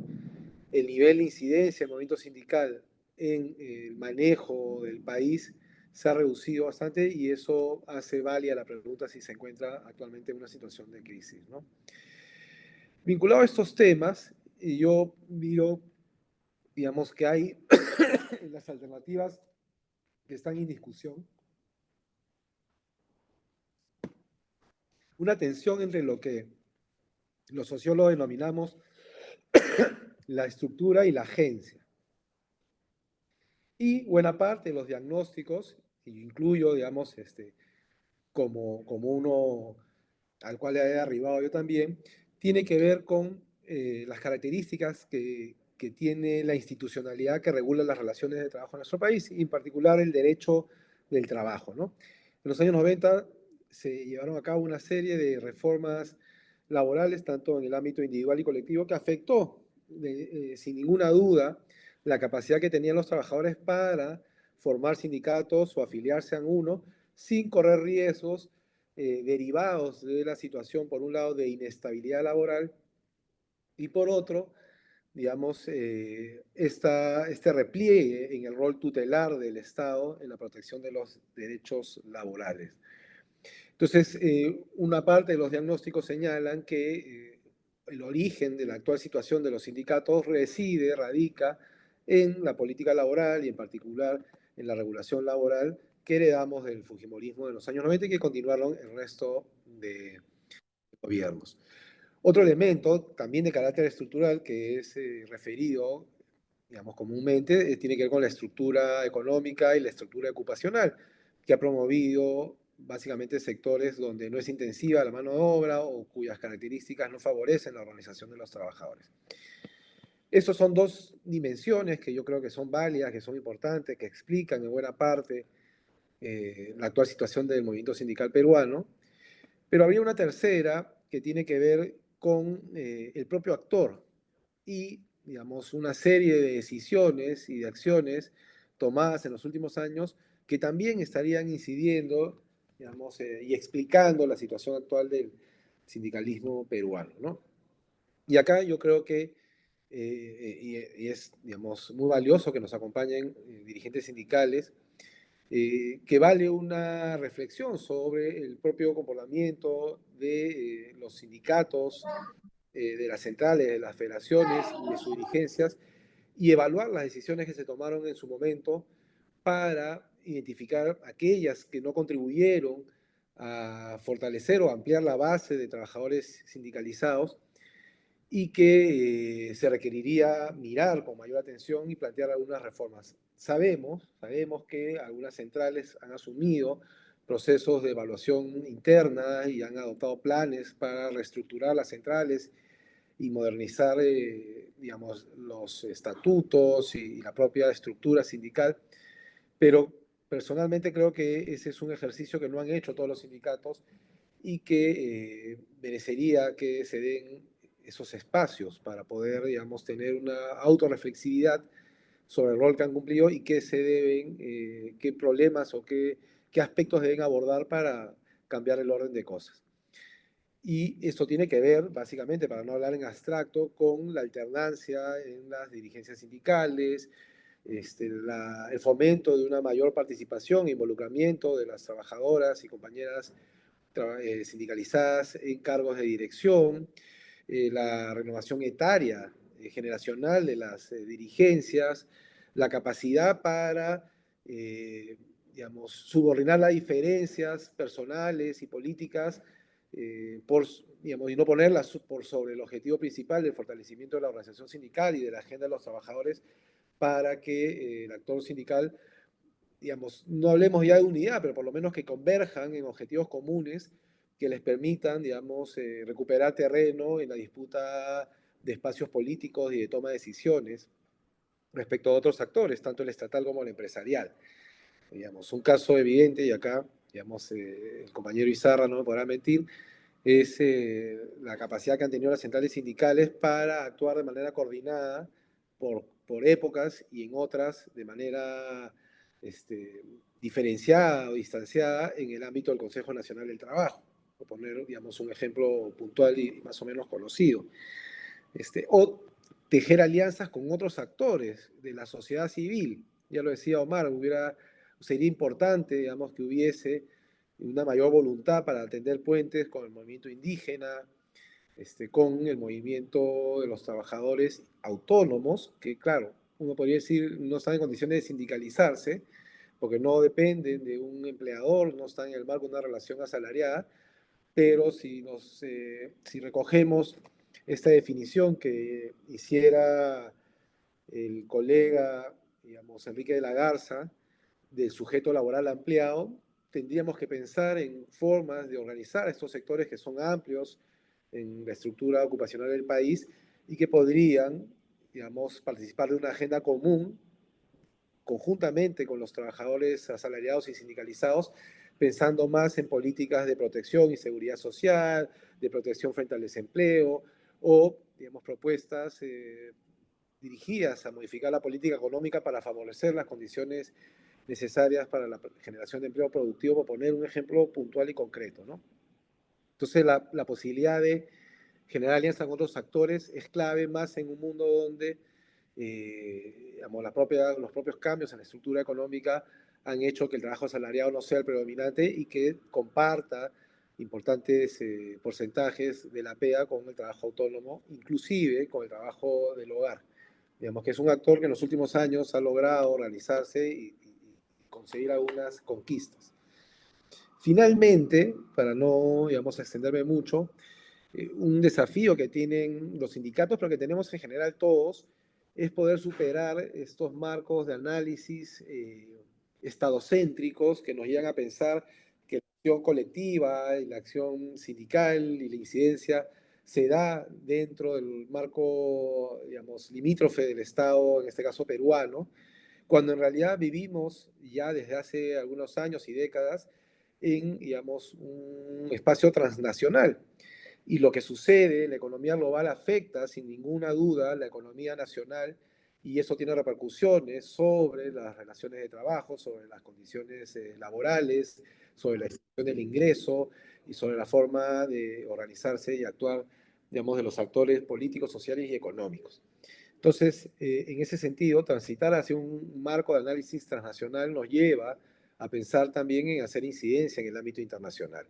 el nivel de incidencia del movimiento sindical en el manejo del país se ha reducido bastante y eso hace válida la pregunta si se encuentra actualmente en una situación de crisis, ¿no? Vinculado a estos temas, yo miro, digamos, que hay en las alternativas que están en discusión una tensión entre lo que los sociólogos denominamos la estructura y la agencia. Y buena parte de los diagnósticos, y incluyo, digamos, como uno al cual he arribado yo también, tiene que ver con las características que tiene la institucionalidad que regula las relaciones de trabajo en nuestro país, y en particular el derecho del trabajo, ¿no? En los años 90 se llevaron a cabo una serie de reformas laborales, tanto en el ámbito individual y colectivo, que afectó, sin ninguna duda, la capacidad que tenían los trabajadores para formar sindicatos o afiliarse a uno sin correr riesgos derivados de la situación, por un lado, de inestabilidad laboral y por otro, digamos, este repliegue en el rol tutelar del Estado en la protección de los derechos laborales. Entonces, una parte de los diagnósticos señalan que el origen de la actual situación de los sindicatos radica en la política laboral y en particular en la regulación laboral que heredamos del fujimorismo de los años 90 y que continuaron el resto de gobiernos. Otro elemento, también de carácter estructural, que es referido, digamos, comúnmente, tiene que ver con la estructura económica y la estructura ocupacional, que ha promovido básicamente sectores donde no es intensiva la mano de obra o cuyas características no favorecen la organización de los trabajadores. Esas son 2 dimensiones que yo creo que son válidas, que son importantes, que explican en buena parte la actual situación del movimiento sindical peruano, pero habría una tercera que tiene que ver con el propio actor y, digamos, una serie de decisiones y de acciones tomadas en los últimos años que también estarían incidiendo, digamos, y explicando la situación actual del sindicalismo peruano, ¿no? Y acá yo creo que, y es, digamos, muy valioso que nos acompañen dirigentes sindicales, que vale una reflexión sobre el propio comportamiento de los sindicatos, de las centrales, de las federaciones y de sus dirigencias, y evaluar las decisiones que se tomaron en su momento para identificar aquellas que no contribuyeron a fortalecer o ampliar la base de trabajadores sindicalizados y que se requeriría mirar con mayor atención y plantear algunas reformas. Sabemos que algunas centrales han asumido procesos de evaluación interna y han adoptado planes para reestructurar las centrales y modernizar, digamos, los estatutos y la propia estructura sindical, pero personalmente creo que ese es un ejercicio que no han hecho todos los sindicatos y que merecería que se den esos espacios para poder, digamos, tener una autorreflexividad sobre el rol que han cumplido y qué se deben, qué problemas o qué aspectos deben abordar para cambiar el orden de cosas. Y esto tiene que ver, básicamente, para no hablar en abstracto, con la alternancia en las dirigencias sindicales, el fomento de una mayor participación e involucramiento de las trabajadoras y compañeras sindicalizadas en cargos de dirección, la renovación etaria generacional de las dirigencias, la capacidad para, digamos, subordinar las diferencias personales y políticas digamos, y no ponerlas por sobre el objetivo principal del fortalecimiento de la organización sindical y de la agenda de los trabajadores para que el actor sindical, digamos, no hablemos ya de unidad, pero por lo menos que converjan en objetivos comunes que les permitan, digamos, recuperar terreno en la disputa de espacios políticos y de toma de decisiones respecto a otros actores, tanto el estatal como el empresarial. Digamos, un caso evidente, y acá, digamos, el compañero Izarra no me podrá mentir, es la capacidad que han tenido las centrales sindicales para actuar de manera coordinada por épocas y en otras de manera diferenciada o distanciada en el ámbito del Consejo Nacional del Trabajo, por poner, digamos, un ejemplo puntual y más o menos conocido. O tejer alianzas con otros actores de la sociedad civil. Ya lo decía Omar, sería importante, digamos, que hubiese una mayor voluntad para atender puentes con el movimiento indígena, con el movimiento de los trabajadores autónomos, que claro, uno podría decir no están en condiciones de sindicalizarse, porque no dependen de un empleador, no están en el marco de una relación asalariada, pero si recogemos esta definición que hiciera el colega, digamos, Enrique de la Garza, del sujeto laboral ampliado, tendríamos que pensar en formas de organizar estos sectores que son amplios en la estructura ocupacional del país y que podrían, digamos, participar de una agenda común conjuntamente con los trabajadores asalariados y sindicalizados, pensando más en políticas de protección y seguridad social, de protección frente al desempleo, o, digamos, propuestas dirigidas a modificar la política económica para favorecer las condiciones necesarias para la generación de empleo productivo, por poner un ejemplo puntual y concreto, ¿no? Entonces, la posibilidad de generar alianzas con otros actores es clave más en un mundo donde digamos, los propios cambios en la estructura económica han hecho que el trabajo asalariado no sea el predominante y que comparta importantes porcentajes de la PEA con el trabajo autónomo, inclusive con el trabajo del hogar. Digamos que es un actor que en los últimos años ha logrado organizarse y conseguir algunas conquistas. Finalmente, para no, digamos, extenderme mucho, un desafío que tienen los sindicatos, pero que tenemos en general todos, es poder superar estos marcos de análisis estadocéntricos que nos llevan a pensar que la acción colectiva y la acción sindical y la incidencia se da dentro del marco, digamos, limítrofe del Estado, en este caso peruano, cuando en realidad vivimos ya desde hace algunos años y décadas en, digamos, un espacio transnacional. Y lo que sucede en la economía global afecta sin ninguna duda la economía nacional y eso tiene repercusiones sobre las relaciones de trabajo, sobre las condiciones laborales, sobre la distribución del ingreso y sobre la forma de organizarse y actuar, digamos, de los actores políticos, sociales y económicos. Entonces, en ese sentido, transitar hacia un marco de análisis transnacional nos lleva a pensar también en hacer incidencia en el ámbito internacional.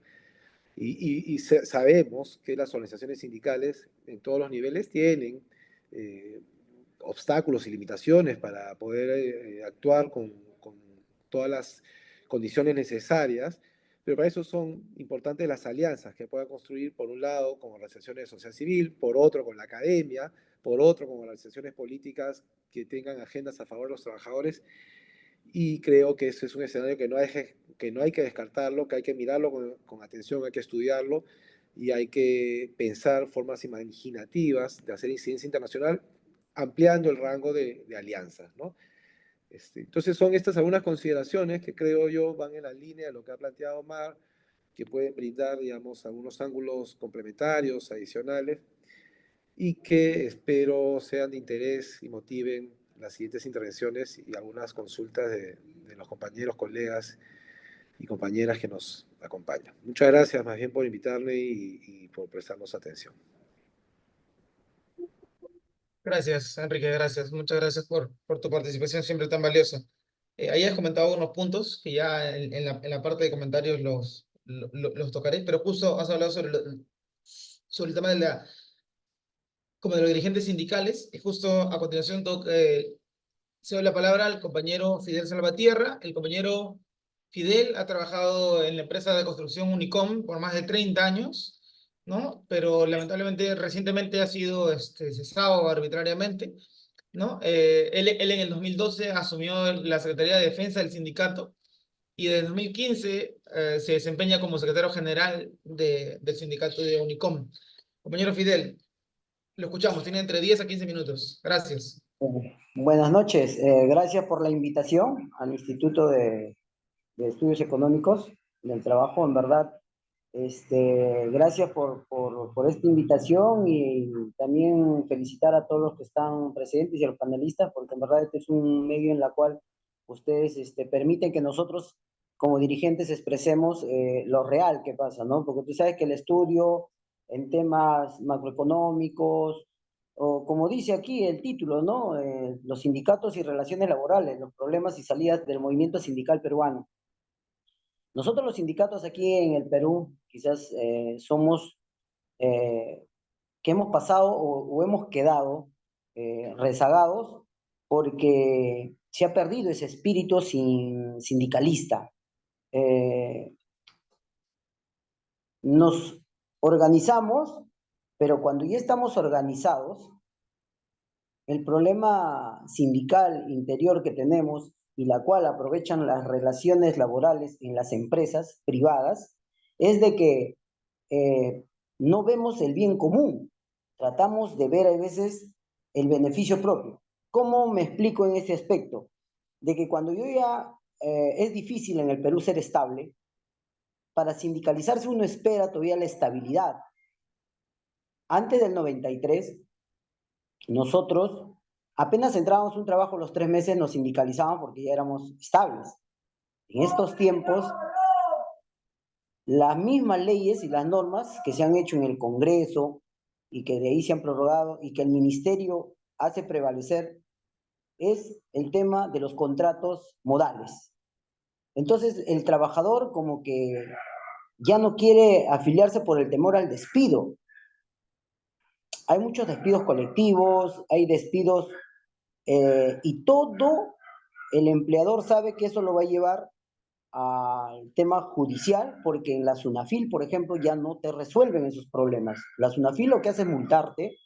Y sabemos que las organizaciones sindicales en todos los niveles tienen obstáculos y limitaciones para poder actuar con todas las condiciones necesarias, pero para eso son importantes las alianzas que puedan construir, por un lado, con organizaciones de sociedad civil, por otro, con la academia, por otro, con organizaciones políticas que tengan agendas a favor de los trabajadores. Y creo que ese es un escenario que no hay que descartarlo, que hay que mirarlo con atención, hay que estudiarlo y hay que pensar formas imaginativas de hacer incidencia internacional, ampliando el rango de alianzas, ¿no? Entonces son estas algunas consideraciones que creo yo van en la línea de lo que ha planteado Mar, que pueden brindar, digamos, algunos ángulos complementarios, adicionales, y que espero sean de interés y motiven las siguientes intervenciones y algunas consultas de los compañeros, colegas y compañeras que nos acompañan. Muchas gracias más bien por invitarme y por prestarnos atención. Gracias, Enrique, gracias. Muchas gracias por tu participación siempre tan valiosa. Ahí has comentado unos puntos que ya en la parte de comentarios los tocaré, pero justo has hablado sobre el tema como de los dirigentes sindicales, y justo a continuación se da la palabra al compañero Fidel Salvatierra. El compañero Fidel ha trabajado en la empresa de construcción Unicom por más de 30 años, ¿no? Pero lamentablemente recientemente ha sido cesado arbitrariamente, ¿no? Él en el 2012 asumió la Secretaría de Defensa del sindicato y desde 2015 se desempeña como secretario general del sindicato de Unicom. Compañero Fidel, lo escuchamos, tiene entre 10 a 15 minutos. Gracias. Buenas noches, gracias por la invitación al Instituto de Estudios Económicos del Trabajo, en verdad. Gracias por esta invitación y también felicitar a todos los que están presentes y a los panelistas, porque en verdad este es un medio en el cual ustedes permiten que nosotros como dirigentes expresemos lo real que pasa, ¿no? Porque tú sabes que el estudio en temas macroeconómicos, o como dice aquí el título, ¿no? Los sindicatos y relaciones laborales, los problemas y salidas del movimiento sindical peruano. Nosotros los sindicatos aquí en el Perú quizás somos que hemos pasado o hemos quedado rezagados porque se ha perdido ese espíritu sindicalista. Nos organizamos, pero cuando ya estamos organizados, el problema sindical interior que tenemos y la cual aprovechan las relaciones laborales en las empresas privadas es de que no vemos el bien común, tratamos de ver a veces el beneficio propio. ¿Cómo me explico en ese aspecto? De que cuando yo ya es difícil en el Perú ser estable, para sindicalizarse uno espera todavía la estabilidad. Antes del 93, nosotros apenas entrábamos un trabajo los 3 meses, nos sindicalizábamos porque ya éramos estables. En estos tiempos, las mismas leyes y las normas que se han hecho en el Congreso y que de ahí se han prorrogado y que el Ministerio hace prevalecer es el tema de los contratos modales. Entonces, el trabajador como que ya no quiere afiliarse por el temor al despido. Hay muchos despidos colectivos, hay despidos y todo el empleador sabe que eso lo va a llevar al tema judicial, porque en la SUNAFIL, por ejemplo, ya no te resuelven esos problemas. La SUNAFIL lo que hace es multarte,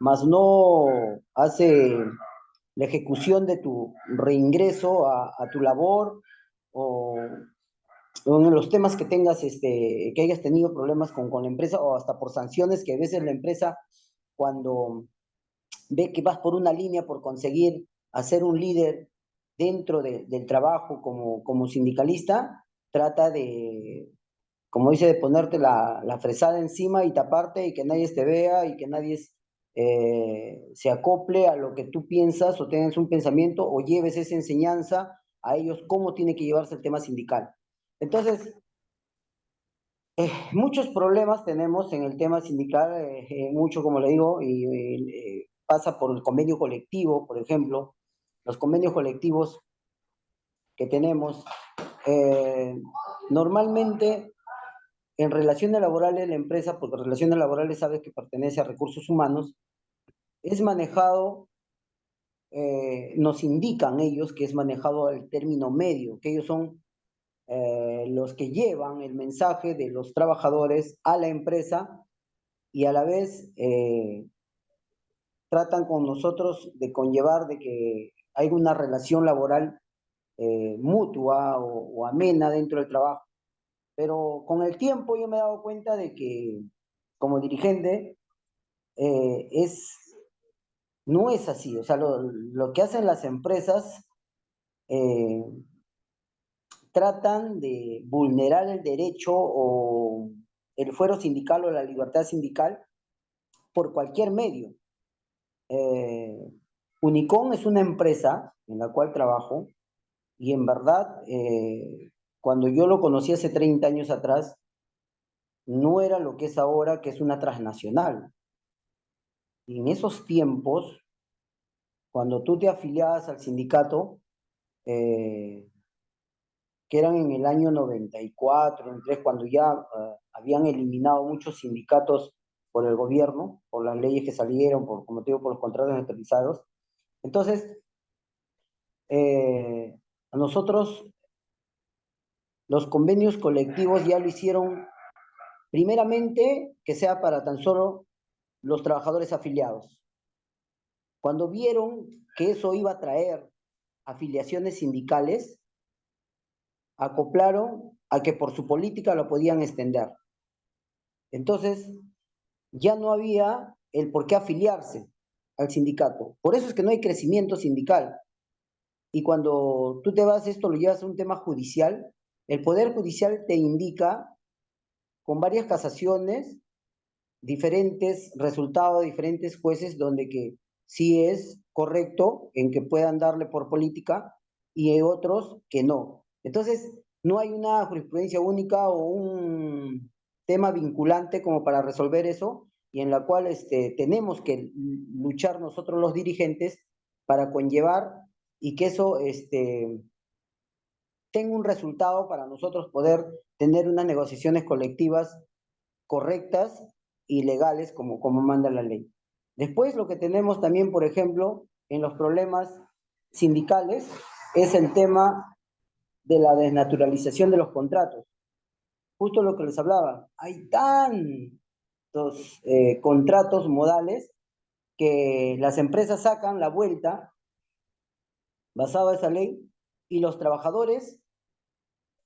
más no hace la ejecución de tu reingreso a tu labor o en los temas que tengas, que hayas tenido problemas con la empresa o hasta por sanciones que a veces la empresa cuando ve que vas por una línea por conseguir hacer un líder dentro del trabajo como sindicalista, trata de, como dice, de ponerte la fresada encima y taparte y que nadie te vea y que nadie se acople a lo que tú piensas o tengas un pensamiento o lleves esa enseñanza a ellos cómo tiene que llevarse el tema sindical. Entonces, muchos problemas tenemos en el tema sindical, mucho como le digo, y pasa por el convenio colectivo, por ejemplo, los convenios colectivos que tenemos, normalmente en relaciones laborales la empresa, porque relaciones laborales sabe que pertenece a recursos humanos, es manejado, nos indican ellos que es manejado al término medio, que ellos son los que llevan el mensaje de los trabajadores a la empresa y a la vez tratan con nosotros de conllevar de que hay una relación laboral mutua o amena dentro del trabajo. Pero con el tiempo yo me he dado cuenta de que como dirigente no es así. O sea, lo que hacen las empresas tratan de vulnerar el derecho o el fuero sindical o la libertad sindical por cualquier medio. Unicom es una empresa en la cual trabajo y en verdad, cuando yo lo conocí hace 30 años atrás, no era lo que es ahora, que es una transnacional. Y en esos tiempos, cuando tú te afiliabas al sindicato, que eran en el año 94, cuando ya habían eliminado muchos sindicatos por el gobierno, por las leyes que salieron, como te digo, por los contratos neutralizados. Entonces, a nosotros los convenios colectivos ya lo hicieron, primeramente, que sea para tan solo los trabajadores afiliados. Cuando vieron que eso iba a traer afiliaciones sindicales, acoplaron a que por su política lo podían extender. Entonces, ya no había el por qué afiliarse al sindicato. Por eso es que no hay crecimiento sindical. Y cuando tú te vas, esto lo llevas a un tema judicial, el Poder Judicial te indica con varias casaciones, diferentes resultados de diferentes jueces, donde que sí es correcto en que puedan darle por política y hay otros que no. Entonces, no hay una jurisprudencia única o un tema vinculante como para resolver eso y en la cual tenemos que luchar nosotros los dirigentes para conllevar y que eso tenga un resultado para nosotros poder tener unas negociaciones colectivas correctas y legales como manda la ley. Después lo que tenemos también, por ejemplo, en los problemas sindicales es el tema de la desnaturalización de los contratos. Justo lo que les hablaba, hay tantos contratos modales que las empresas sacan la vuelta basado en esa ley y los trabajadores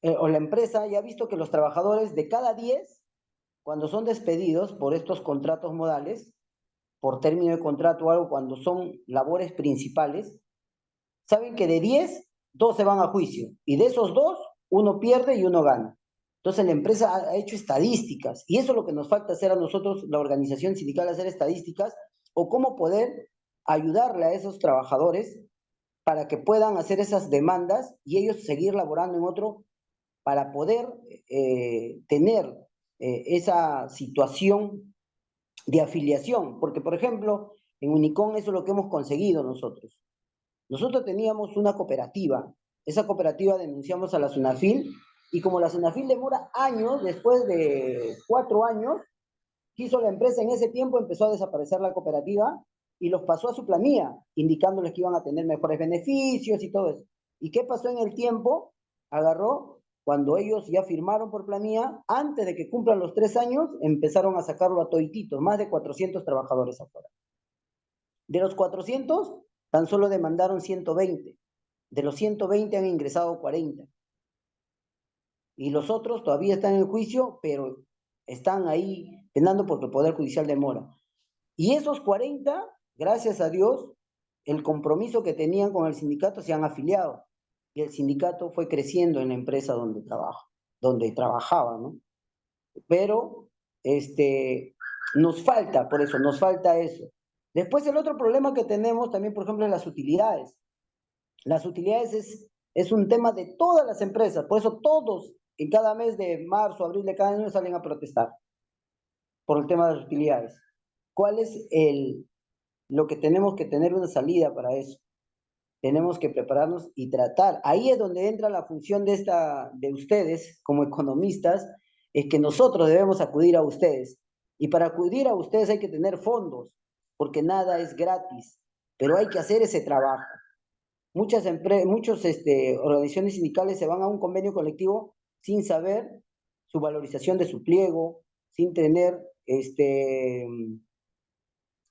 o la empresa ya ha visto que los trabajadores de cada 10, cuando son despedidos por estos contratos modales, por término de contrato o algo, cuando son labores principales, saben que de 10, 2 se van a juicio. Y de esos 2, uno pierde y uno gana. Entonces la empresa ha hecho estadísticas. Y eso es lo que nos falta hacer a nosotros, la organización sindical, hacer estadísticas o cómo poder ayudarle a esos trabajadores para que puedan hacer esas demandas y ellos seguir laborando en otro para poder tener esa situación de afiliación, porque por ejemplo, en Unicom eso es lo que hemos conseguido nosotros. Nosotros teníamos una cooperativa, esa cooperativa denunciamos a la SUNAFIL, y como la SUNAFIL demora años, después de 4 años, quiso la empresa en ese tiempo, empezó a desaparecer la cooperativa, y los pasó a su planilla, indicándoles que iban a tener mejores beneficios y todo eso. ¿Y qué pasó en el tiempo? Agarró, cuando ellos ya firmaron por planilla, antes de que cumplan los 3 años, empezaron a sacarlo a toititos, más de 400 trabajadores afuera. De los 400, tan solo demandaron 120. De los 120 han ingresado 40. Y los otros todavía están en juicio, pero están ahí penando porque el Poder Judicial demora. Y esos 40, gracias a Dios, el compromiso que tenían con el sindicato se han afiliado. Y el sindicato fue creciendo en la empresa donde trabajaba, ¿no? Pero nos falta, por eso, nos falta eso. Después el otro problema que tenemos también, por ejemplo, es las utilidades. Las utilidades es un tema de todas las empresas, por eso todos en cada mes de marzo, abril de cada año salen a protestar por el tema de las utilidades. ¿Cuál es lo que tenemos que tener una salida para eso? Tenemos que prepararnos y tratar. Ahí es donde entra la función de ustedes como economistas, es que nosotros debemos acudir a ustedes. Y para acudir a ustedes hay que tener fondos, porque nada es gratis, pero hay que hacer ese trabajo. muchas organizaciones sindicales se van a un convenio colectivo sin saber su valorización de su pliego, sin tener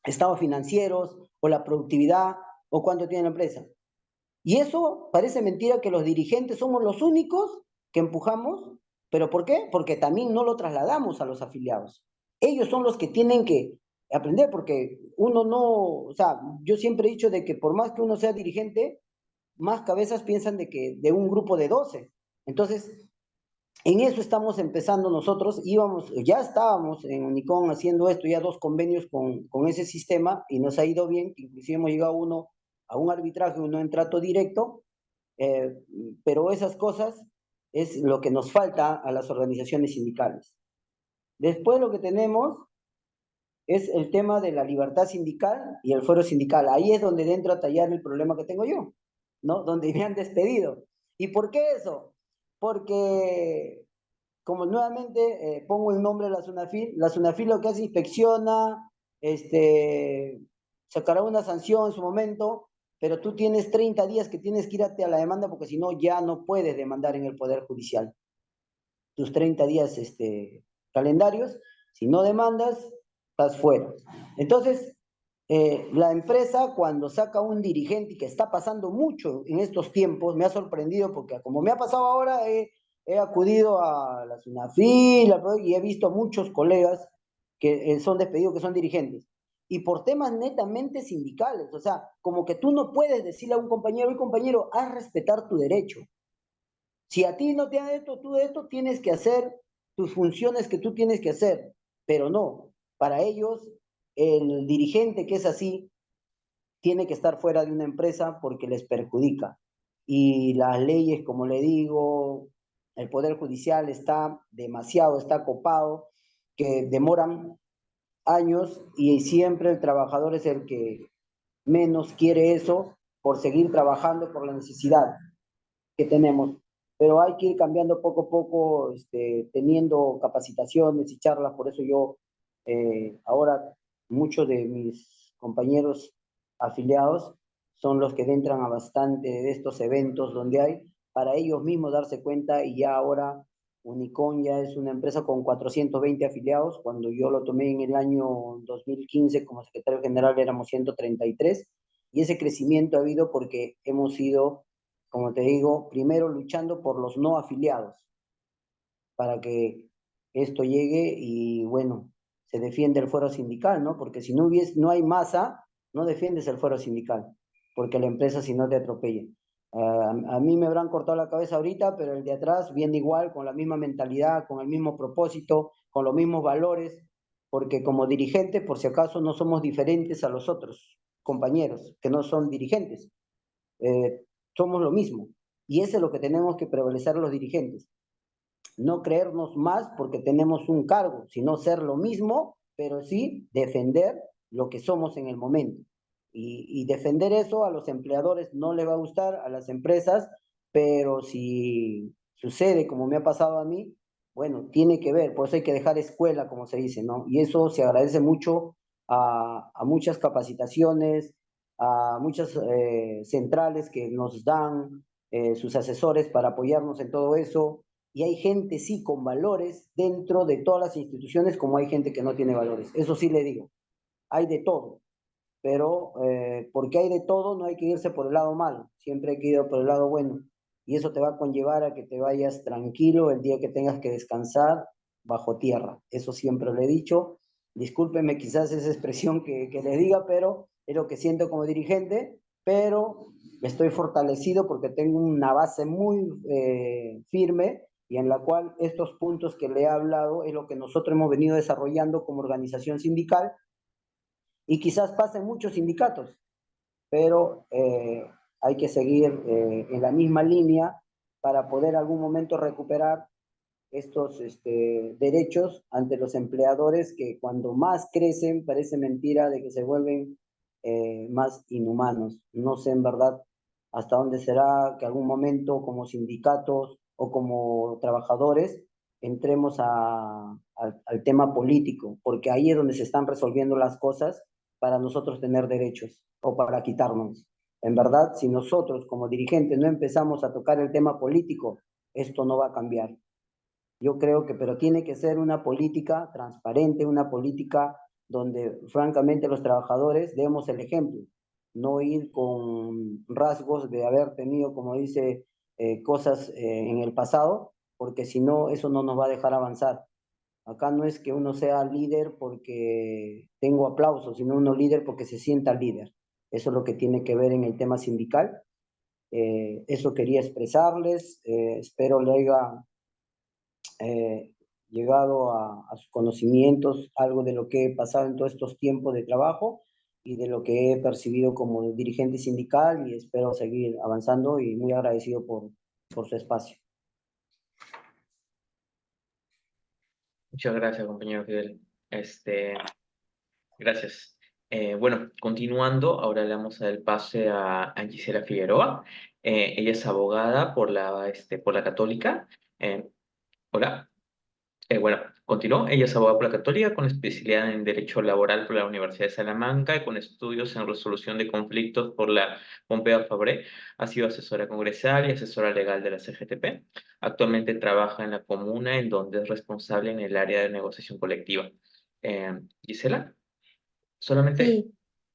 estados financieros o la productividad o cuánto tiene la empresa. Y eso parece mentira que los dirigentes somos los únicos que empujamos, pero ¿por qué? Porque también no lo trasladamos a los afiliados. Ellos son los que tienen que aprender, porque uno no, o sea, yo siempre he dicho de que por más que uno sea dirigente, más cabezas piensan de que de un grupo de 12. Entonces, en eso estamos empezando nosotros, ya estábamos en Unicom haciendo esto, ya 2 convenios con ese sistema y nos ha ido bien, inclusive hemos llegado uno a un arbitraje, uno en trato directo, eh, pero esas cosas es lo que nos falta a las organizaciones sindicales. Después lo que tenemos es el tema de la libertad sindical y el fuero sindical. Ahí es donde entro a tallar el problema que tengo yo, ¿no? Donde me han despedido. ¿Y por qué eso? Porque, como nuevamente pongo el nombre de la SUNAFIL lo que hace inspecciona, sacará una sanción en su momento, pero tú tienes 30 días que tienes que irte a la demanda porque si no ya no puedes demandar en el Poder Judicial. Tus 30 días calendarios, si no demandas, estás fuera. Entonces, la empresa cuando saca un dirigente, que está pasando mucho en estos tiempos, me ha sorprendido porque como me ha pasado ahora, he acudido a la SUNAFIL y he visto a muchos colegas que son despedidos, que son dirigentes. Y por temas netamente sindicales, o sea, como que tú no puedes decirle a un compañero, oye compañero, haz respetar tu derecho. Si a ti no te han esto, tú de esto tienes que hacer tus funciones que tú tienes que hacer, pero no, para ellos el dirigente que es así tiene que estar fuera de una empresa porque les perjudica. Y las leyes, como le digo, el Poder Judicial está copado, que demoran años y siempre el trabajador es el que menos quiere eso por seguir trabajando por la necesidad que tenemos. Pero hay que ir cambiando poco a poco, teniendo capacitaciones y charlas. Por eso yo, ahora, muchos de mis compañeros afiliados son los que entran a bastante de estos eventos donde hay, para ellos mismos darse cuenta. Y ya ahora Unicom ya es una empresa con 420 afiliados. Cuando yo lo tomé en el año 2015 como secretario general éramos 133, y ese crecimiento ha habido porque hemos ido, como te digo, primero luchando por los no afiliados, para que esto llegue y, bueno, se defiende el fuero sindical, ¿no? Porque si no hay masa, no defiendes el fuero sindical, porque la empresa si no te atropella. A mí me habrán cortado la cabeza ahorita, pero el de atrás viene igual, con la misma mentalidad, con el mismo propósito, con los mismos valores, porque como dirigente, por si acaso, no somos diferentes a los otros compañeros que no son dirigentes. Eh, Somos lo mismo. Y eso es lo que tenemos que prevalecer los dirigentes. No creernos más porque tenemos un cargo, sino ser lo mismo, pero sí defender lo que somos en el momento. Y defender eso a los empleadores no les va a gustar, a las empresas, pero si sucede como me ha pasado a mí, bueno, tiene que ver, por eso hay que dejar escuela, como se dice, ¿no? Y eso se agradece mucho a muchas capacitaciones, a muchas centrales que nos dan sus asesores para apoyarnos en todo eso. Y hay gente, sí, con valores dentro de todas las instituciones, como hay gente que no tiene valores. Eso sí le digo, hay de todo. Pero porque hay de todo, no hay que irse por el lado malo, siempre hay que ir por el lado bueno. Y eso te va a conllevar a que te vayas tranquilo el día que tengas que descansar bajo tierra. Eso siempre lo he dicho. Discúlpeme quizás esa expresión que le diga, pero es lo que siento como dirigente, pero estoy fortalecido porque tengo una base muy firme y en la cual estos puntos que le he hablado es lo que nosotros hemos venido desarrollando como organización sindical, y quizás pasen muchos sindicatos, pero hay que seguir en la misma línea para poder algún momento recuperar estos derechos ante los empleadores, que cuando más crecen parece mentira de que se vuelven más inhumanos. No sé en verdad hasta dónde será que algún momento como sindicatos o como trabajadores entremos al tema político, porque ahí es donde se están resolviendo las cosas para nosotros tener derechos o para quitarnos. En verdad, si nosotros como dirigentes no empezamos a tocar el tema político, esto no va a cambiar. Yo creo que, pero tiene que ser una política transparente, una política donde francamente los trabajadores demos el ejemplo, no ir con rasgos de haber tenido, como dice, cosas en el pasado, porque si no, eso no nos va a dejar avanzar. Acá no es que uno sea líder porque tengo aplausos, sino uno líder porque se sienta líder. Eso es lo que tiene que ver en el tema sindical. Eso quería expresarles. Espero le haya eh, llegado a sus conocimientos algo de lo que he pasado en todos estos tiempos de trabajo y de lo que he percibido como dirigente sindical y espero seguir avanzando y muy agradecido por su espacio. Muchas gracias, compañero Fidel. Gracias. Bueno, continuando, ahora le damos el pase a Gisela Figueroa. Ella es abogada por la Católica. Hola. Bueno, continuó. Ella es abogada por la Católica con especialidad en Derecho Laboral por la Universidad de Salamanca y con estudios en resolución de conflictos por la Pompeu Fabra. Ha sido asesora congresal y asesora legal de la CGTP. Actualmente trabaja en la comuna, en donde es responsable en el área de negociación colectiva. Gisela, solamente Sí,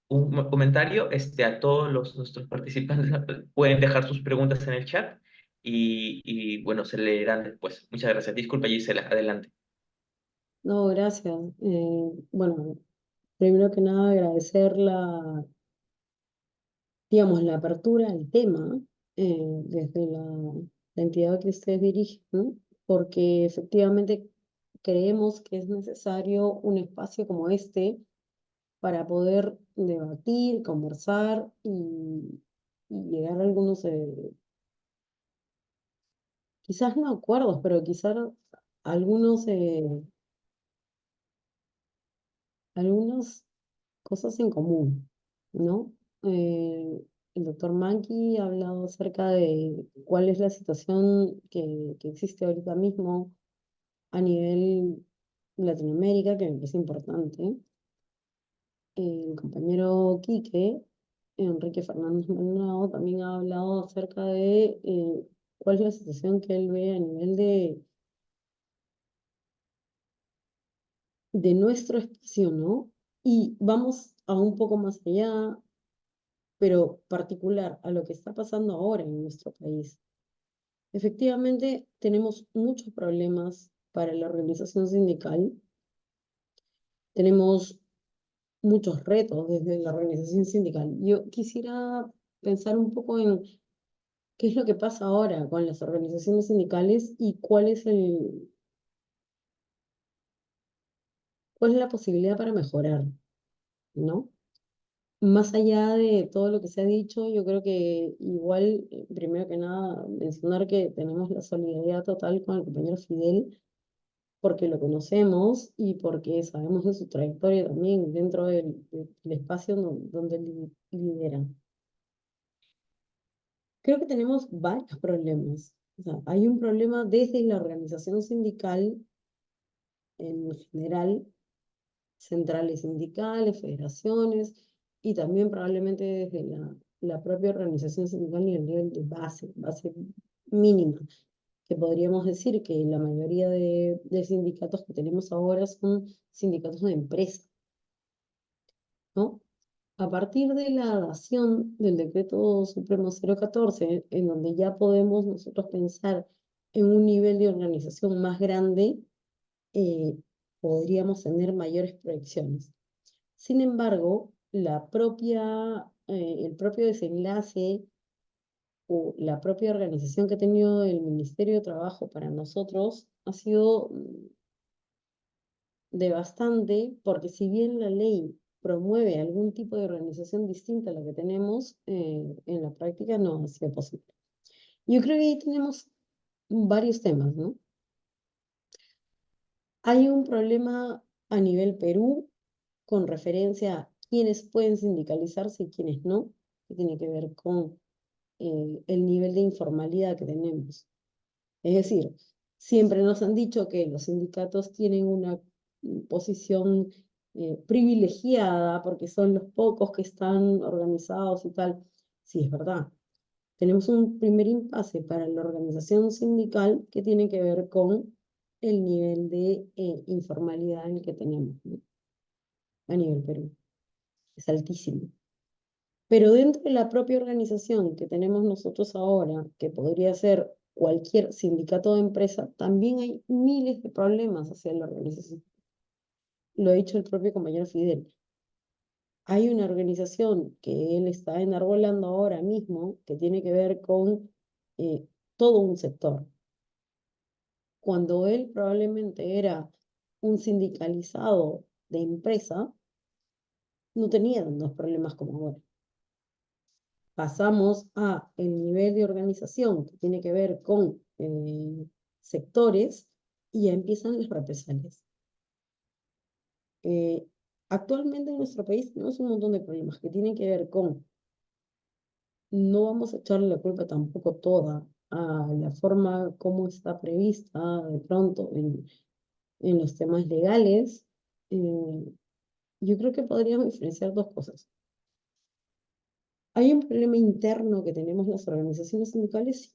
un comentario a todos nuestros participantes. Pueden dejar sus preguntas en el chat y bueno, se leerán después. Muchas gracias. Disculpa, Gisela, adelante. no, gracias. Bueno, primero que nada agradecer digamos, la apertura al tema desde la entidad que ustedes dirigen, ¿no? Porque efectivamente creemos que es necesario un espacio como este para poder debatir, conversar y llegar a algunos, quizás no acuerdos, pero quizás algunos, algunas cosas en común, ¿no? El doctor Mankey ha hablado acerca de cuál es la situación que existe ahorita mismo a nivel Latinoamérica, que me parece importante. El compañero Quique, Enrique Fernández Maldonado, también ha hablado acerca de cuál es la situación que él ve a nivel de nuestro espacio, ¿no? Y vamos a un poco más allá, pero particular a lo que está pasando ahora en nuestro país. Efectivamente, tenemos muchos problemas para la organización sindical, tenemos muchos retos desde la organización sindical. Yo quisiera pensar un poco en qué es lo que pasa ahora con las organizaciones sindicales y cuál es la posibilidad para mejorar, ¿no? Más allá de todo lo que se ha dicho, yo creo que igual, primero que nada, mencionar que tenemos la solidaridad total con el compañero Fidel, porque lo conocemos y porque sabemos de su trayectoria también dentro del espacio donde lidera. Creo que tenemos varios problemas. O sea, hay un problema desde la organización sindical en general, centrales sindicales, federaciones, y también probablemente desde la propia organización sindical y el nivel de base mínima, que podríamos decir que la mayoría de sindicatos que tenemos ahora son sindicatos de empresa, ¿no? A partir de la dación del Decreto Supremo 014, en donde ya podemos nosotros pensar en un nivel de organización más grande, eh, podríamos tener mayores proyecciones. Sin embargo, el propio desenlace o la propia organización que ha tenido el Ministerio de Trabajo para nosotros ha sido devastante, porque si bien la ley promueve algún tipo de organización distinta a la que tenemos, en la práctica no ha sido posible. Yo creo que ahí tenemos varios temas, ¿no? Hay un problema a nivel Perú con referencia a quiénes pueden sindicalizarse y quiénes no, que tiene que ver con el nivel de informalidad que tenemos. Es decir, siempre nos han dicho que los sindicatos tienen una posición privilegiada porque son los pocos que están organizados y tal, sí es verdad. Tenemos un primer impasse para la organización sindical que tiene que ver con el nivel de informalidad en el que tenemos, ¿no? A nivel Perú. Es altísimo. Pero dentro de la propia organización que tenemos nosotros ahora, que podría ser cualquier sindicato de empresa, también hay miles de problemas hacia la organización. Lo ha dicho el propio compañero Fidel. Hay una organización que él está enarbolando ahora mismo que tiene que ver con todo un sector. Cuando él probablemente era un sindicalizado de empresa, no tenía tantos problemas como ahora. Pasamos a el nivel de organización que tiene que ver con sectores y ya empiezan las represalias. Actualmente en nuestro país tenemos un montón de problemas que tienen que ver con, no vamos a echarle la culpa tampoco toda a la forma como está prevista de pronto en los temas legales. Yo creo que podríamos diferenciar dos cosas. Hay un problema interno que tenemos las organizaciones sindicales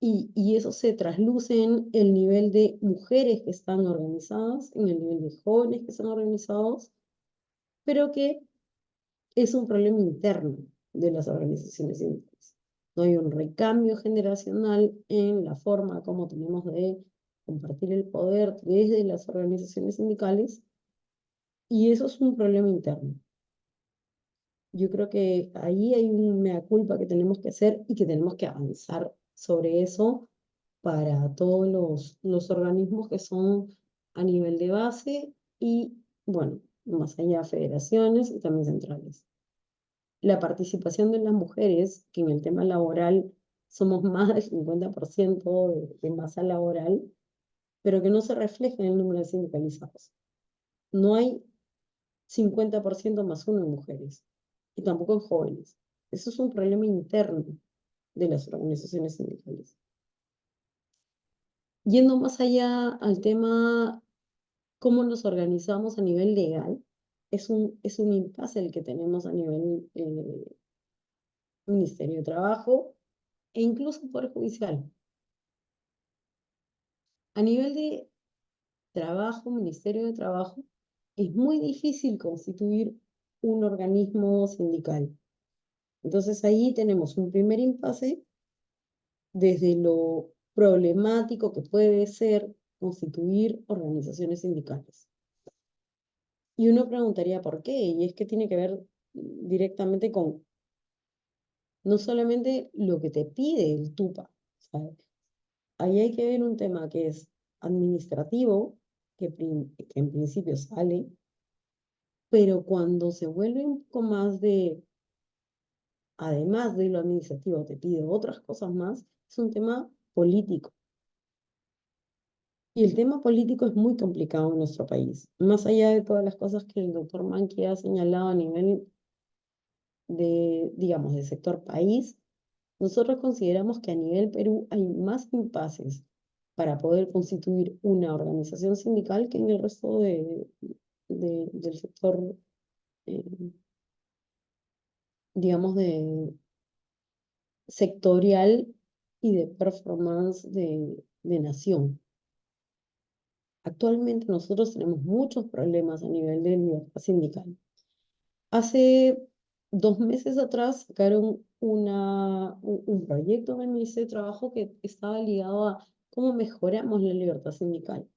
y eso se trasluce en el nivel de mujeres que están organizadas, en el nivel de jóvenes que están organizados, pero que es un problema interno de las organizaciones sindicales. No hay un recambio generacional en la forma como tenemos de compartir el poder desde las organizaciones sindicales y eso es un problema interno. Yo creo que ahí hay un mea culpa que tenemos que hacer y que tenemos que avanzar sobre eso para todos los organismos que son a nivel de base y, bueno, más allá federaciones y también centrales. La participación de las mujeres, que en el tema laboral somos más del 50% de masa laboral, pero que no se refleja en el número de sindicalizados. No hay 50% más uno en mujeres y tampoco en jóvenes. Eso es un problema interno de las organizaciones sindicales. Yendo más allá al tema cómo nos organizamos a nivel legal, es un impasse el que tenemos a nivel Ministerio de Trabajo e incluso Poder Judicial. A nivel de trabajo, Ministerio de Trabajo, es muy difícil constituir un organismo sindical. Entonces ahí tenemos un primer impasse desde lo problemático que puede ser constituir organizaciones sindicales. Y uno preguntaría por qué, y es que tiene que ver directamente con no solamente lo que te pide el TUPA, ¿sabes? Ahí hay que ver un tema que es administrativo, que en principio sale, pero cuando se vuelve un poco más de, además de lo administrativo, te pide otras cosas más, es un tema político. Y el tema político es muy complicado en nuestro país, más allá de todas las cosas que el doctor Manqui ha señalado a nivel de, digamos, del sector país. Nosotros consideramos que a nivel Perú hay más impases para poder constituir una organización sindical que en el resto del sector, eh, digamos, de sectorial y de performance de nación. Actualmente nosotros tenemos muchos problemas a nivel de libertad sindical. Hace 2 meses atrás sacaron un proyecto en el Ministerio de Trabajo que estaba ligado a cómo mejoramos la libertad sindical.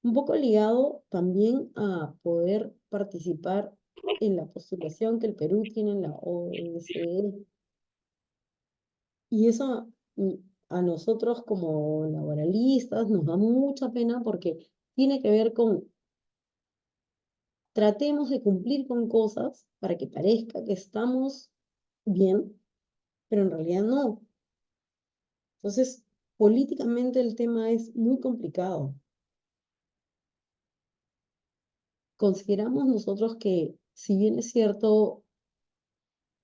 Un poco ligado también a poder participar en la postulación que el Perú tiene en la OSCE. Y eso a nosotros como laboralistas nos da mucha pena porque tiene que ver con tratemos de cumplir con cosas para que parezca que estamos bien, pero en realidad no. Entonces, políticamente el tema es muy complicado. Consideramos nosotros que, si bien es cierto,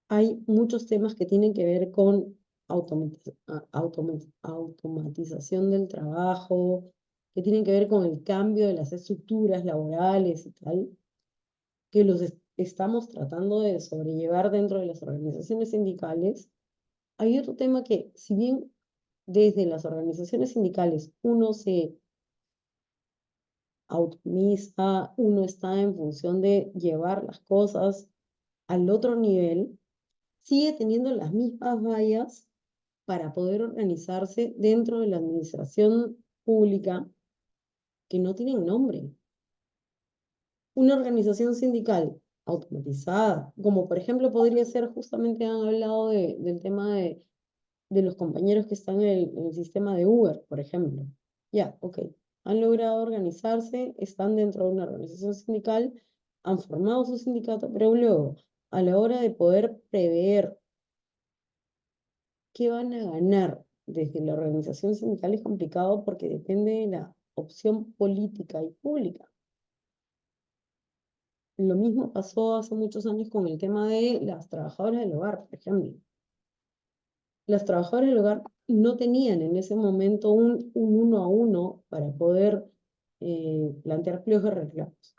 hay muchos temas que tienen que ver con automatización del trabajo, que tienen que ver con el cambio de las estructuras laborales y tal, que estamos tratando de sobrellevar dentro de las organizaciones sindicales, hay otro tema que, si bien desde las organizaciones sindicales uno se autonomiza, uno está en función de llevar las cosas al otro nivel, sigue teniendo las mismas vallas para poder organizarse dentro de la administración pública que no tienen nombre. Una organización sindical automatizada, como por ejemplo podría ser, justamente han hablado del tema de los compañeros que están en el sistema de Uber, por ejemplo. Ya, ok. Han logrado organizarse, están dentro de una organización sindical, han formado su sindicato, pero luego, a la hora de poder prever qué van a ganar desde la organización sindical es complicado porque depende de la opción política y pública. Lo mismo pasó hace muchos años con el tema de las trabajadoras del hogar, por ejemplo. Las trabajadoras del hogar no tenían en ese momento un uno a uno para poder plantear pliegos de reclamos.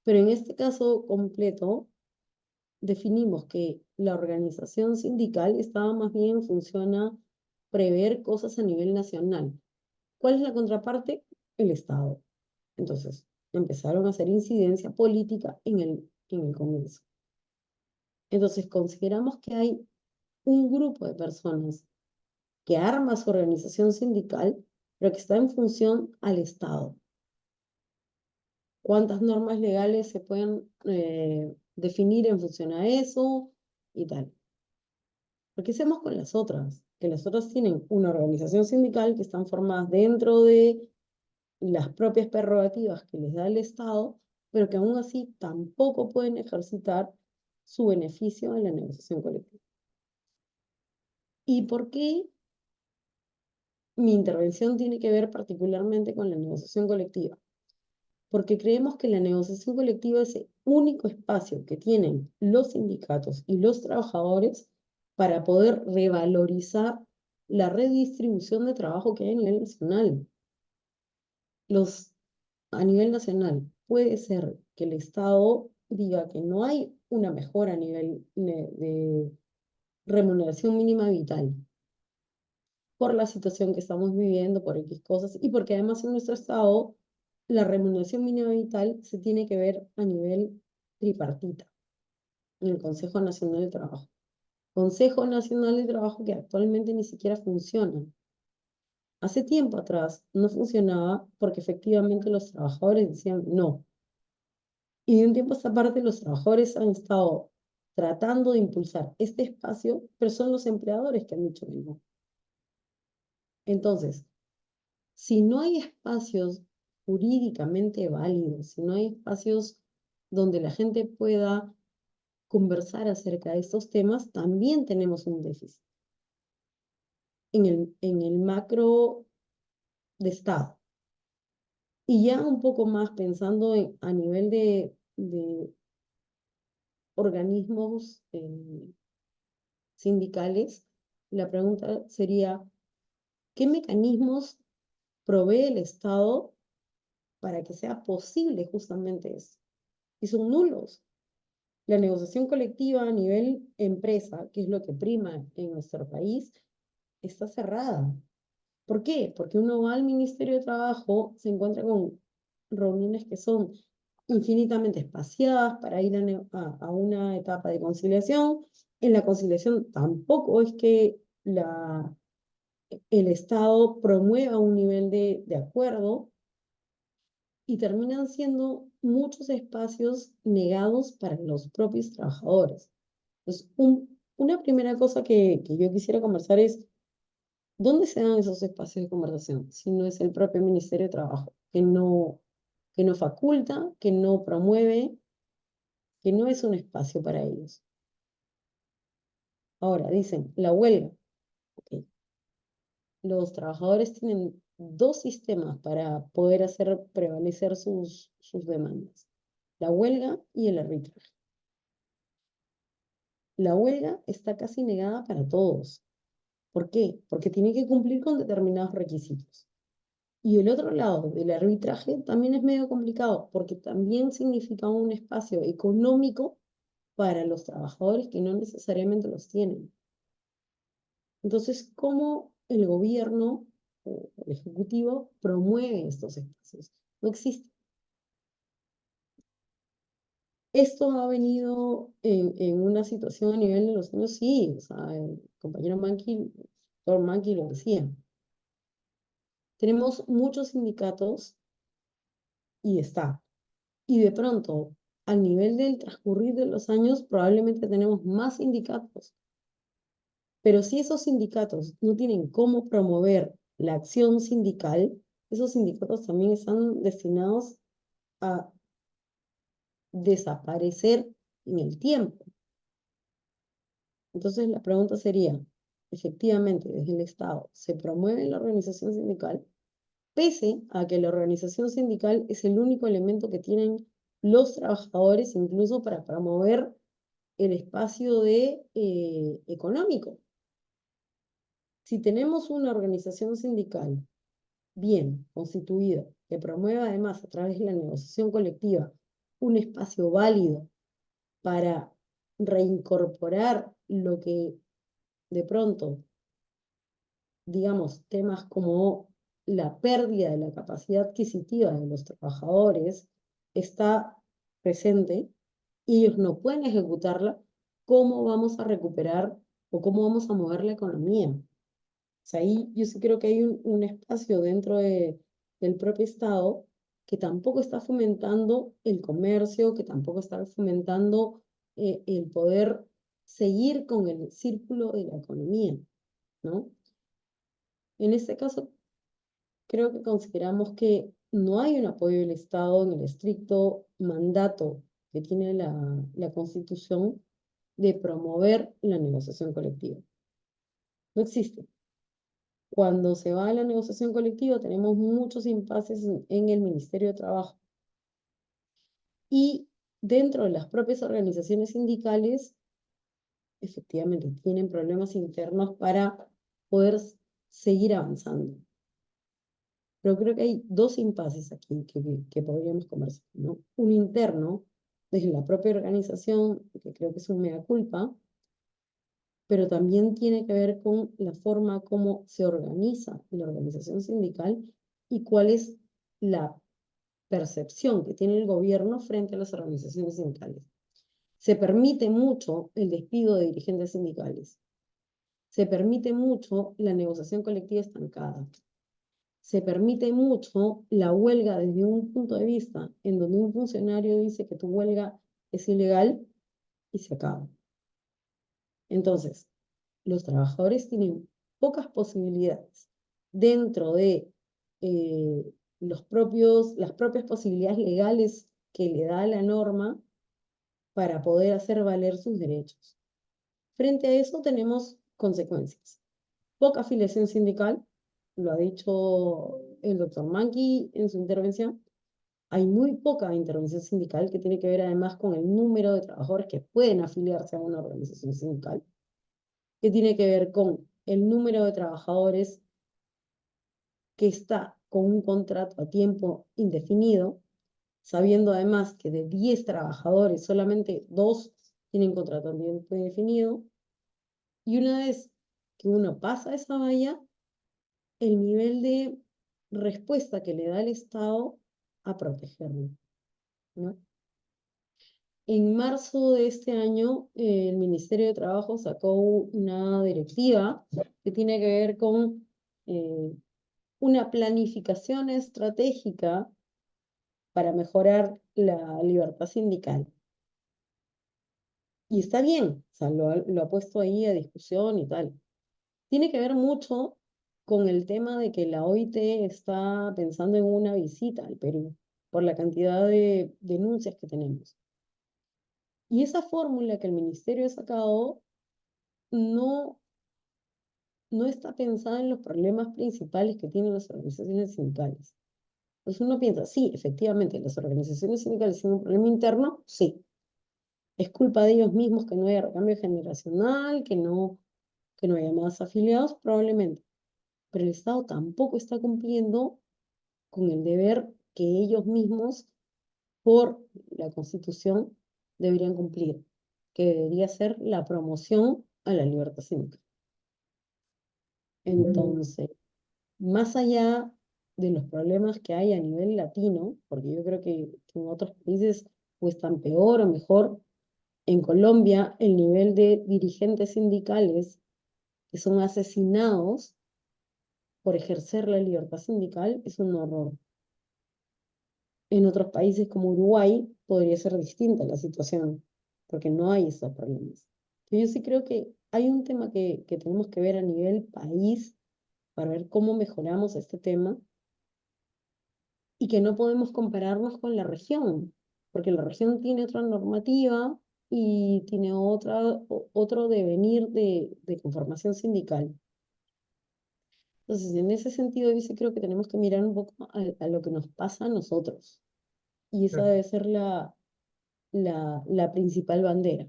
Pero en este caso completo, definimos que la organización sindical estaba más bien en función a prever cosas a nivel nacional. ¿Cuál es la contraparte? El Estado. Entonces, empezaron a hacer incidencia política en el Congreso. Entonces, consideramos que hay un grupo de personas que arma su organización sindical, pero que está en función al Estado. ¿Cuántas normas legales se pueden definir en función a eso y tal? ¿Qué hacemos con las otras? Que las otras tienen una organización sindical que están formadas dentro de las propias prerrogativas que les da el Estado, pero que aún así tampoco pueden ejercitar su beneficio en la negociación colectiva. ¿Y por qué mi intervención tiene que ver particularmente con la negociación colectiva? Porque creemos que la negociación colectiva es el único espacio que tienen los sindicatos y los trabajadores para poder revalorizar la redistribución de trabajo que hay a nivel nacional. A nivel nacional, puede ser que el Estado diga que no hay una mejora a nivel de remuneración mínima vital por la situación que estamos viviendo, por X cosas, y porque además en nuestro Estado la remuneración mínima vital se tiene que ver a nivel tripartita, en el Consejo Nacional de Trabajo. Consejo Nacional de Trabajo que actualmente ni siquiera funciona. Hace tiempo atrás no funcionaba porque efectivamente los trabajadores decían no. Y de un tiempo a esta parte los trabajadores han estado tratando de impulsar este espacio, pero son los empleadores que han dicho que no. Entonces, si no hay espacios jurídicamente válidos, si no hay espacios donde la gente pueda conversar acerca de estos temas, también tenemos un déficit en el macro de Estado. Y ya un poco más pensando a nivel de organismos sindicales, la pregunta sería, ¿qué mecanismos provee el Estado para que sea posible justamente eso? Y son nulos. La negociación colectiva a nivel empresa, que es lo que prima en nuestro país, está cerrada. ¿Por qué? Porque uno va al Ministerio de Trabajo, se encuentra con reuniones que son infinitamente espaciadas para ir a una etapa de conciliación. En la conciliación tampoco es que el Estado promueva un nivel de acuerdo y terminan siendo muchos espacios negados para los propios trabajadores. Entonces, una primera cosa que yo quisiera conversar es, ¿dónde se dan esos espacios de conversación? Si no es el propio Ministerio de Trabajo, que no faculta, que no promueve, que no es un espacio para ellos. Ahora, dicen, la huelga. Okay. Los trabajadores tienen dos sistemas para poder hacer prevalecer sus demandas, la huelga y el arbitraje. La huelga está casi negada para todos. ¿Por qué? Porque tiene que cumplir con determinados requisitos. Y el otro lado del arbitraje también es medio complicado, porque también significa un espacio económico para los trabajadores que no necesariamente los tienen. Entonces, ¿cómo el gobierno o el ejecutivo promueve estos espacios? No existe. Esto ha venido en una situación a nivel de los años, sí, o sea, el compañero Mankey, doctor Mankey lo decía. Tenemos muchos sindicatos y está. Y de pronto, al nivel del transcurrir de los años, probablemente tenemos más sindicatos. Pero si esos sindicatos no tienen cómo promover la acción sindical, esos sindicatos también están destinados a desaparecer en el tiempo. Entonces la pregunta sería, efectivamente, desde el Estado, ¿se promueve la organización sindical? Pese a que la organización sindical es el único elemento que tienen los trabajadores incluso para promover el espacio económico. Si tenemos una organización sindical bien constituida, que promueva además a través de la negociación colectiva un espacio válido para reincorporar lo que de pronto, digamos, temas como la pérdida de la capacidad adquisitiva de los trabajadores está presente y ellos no pueden ejecutarla, ¿cómo vamos a recuperar o cómo vamos a mover la economía? O sea, ahí yo sí creo que hay un espacio dentro del propio Estado que tampoco está fomentando el comercio, que tampoco está fomentando el poder seguir con el círculo de la economía, ¿no? En este caso, creo que consideramos que no hay un apoyo del Estado en el estricto mandato que tiene la Constitución de promover la negociación colectiva. No existe. Cuando se va a la negociación colectiva tenemos muchos impases en el Ministerio de Trabajo. Y dentro de las propias organizaciones sindicales, efectivamente, tienen problemas internos para poder seguir avanzando. Pero creo que hay dos impases aquí que podríamos conversar, ¿no? Un interno, desde la propia organización, que creo que es un mea culpa, pero también tiene que ver con la forma como se organiza la organización sindical y cuál es la percepción que tiene el gobierno frente a las organizaciones sindicales. Se permite mucho el despido de dirigentes sindicales. Se permite mucho la negociación colectiva estancada. Se permite mucho la huelga desde un punto de vista en donde un funcionario dice que tu huelga es ilegal y se acaba. Entonces, los trabajadores tienen pocas posibilidades dentro de las propias posibilidades legales que le da la norma para poder hacer valer sus derechos. Frente a eso tenemos consecuencias. Poca afiliación sindical, lo ha dicho el doctor Mankey en su intervención. Hay muy poca intervención sindical que tiene que ver además con el número de trabajadores que pueden afiliarse a una organización sindical, que tiene que ver con el número de trabajadores que está con un contrato a tiempo indefinido, sabiendo además que de 10 trabajadores solamente 2 tienen contrato a tiempo indefinido, y una vez que uno pasa esa valla, el nivel de respuesta que le da el Estado a protegerlo, ¿no? En marzo de este año, el Ministerio de Trabajo sacó una directiva que tiene que ver con una planificación estratégica para mejorar la libertad sindical. Y está bien, o sea, lo ha puesto ahí a discusión y tal. Tiene que ver mucho con el tema de que la OIT está pensando en una visita al Perú por la cantidad de denuncias que tenemos. Y esa fórmula que el ministerio ha sacado no, no está pensada en los problemas principales que tienen las organizaciones sindicales. Pues uno piensa, sí, efectivamente, las organizaciones sindicales tienen un problema interno, sí. Es culpa de ellos mismos que no haya recambio generacional, que no haya más afiliados, probablemente. Pero el Estado tampoco está cumpliendo con el deber que ellos mismos, por la Constitución, deberían cumplir, que debería ser la promoción a la libertad sindical. Entonces, más allá de los problemas que hay a nivel latino, porque yo creo que en otros países o están peor o mejor, en Colombia el nivel de dirigentes sindicales que son asesinados por ejercer la libertad sindical es un horror. En otros países como Uruguay podría ser distinta la situación, porque no hay esos problemas. Yo sí creo que hay un tema que tenemos que ver a nivel país para ver cómo mejoramos este tema y que no podemos compararnos con la región, porque la región tiene otra normativa y tiene otro devenir de conformación sindical. Entonces, en ese sentido, yo sí creo que tenemos que mirar un poco a lo que nos pasa a nosotros. Y esa debe ser la principal bandera.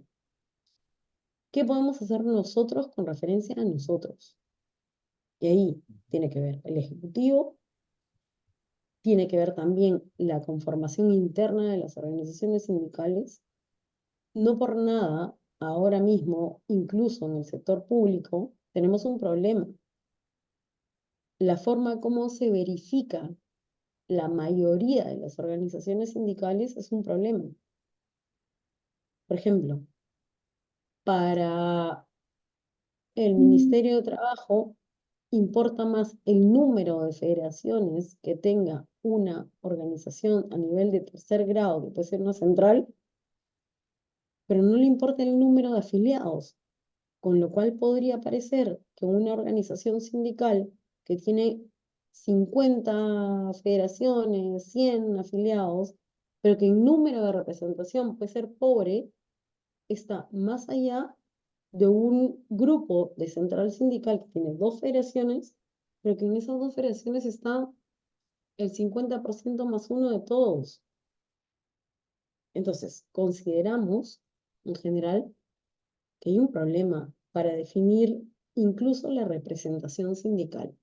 ¿Qué podemos hacer nosotros con referencia a nosotros? Y ahí tiene que ver el Ejecutivo, tiene que ver también la conformación interna de las organizaciones sindicales. No por nada, ahora mismo, incluso en el sector público, tenemos un problema. La forma como se verifica la mayoría de las organizaciones sindicales es un problema. Por ejemplo, para el Ministerio de Trabajo importa más el número de federaciones que tenga una organización a nivel de tercer grado, que puede ser una central, pero no le importa el número de afiliados, con lo cual podría parecer que una organización sindical que tiene 50 federaciones, 100 afiliados, pero que en número de representación puede ser pobre, está más allá de un grupo de central sindical que tiene 2 federaciones, pero que en esas 2 federaciones está el 50% más uno de todos. Entonces, consideramos en general que hay un problema para definir incluso la representación sindical,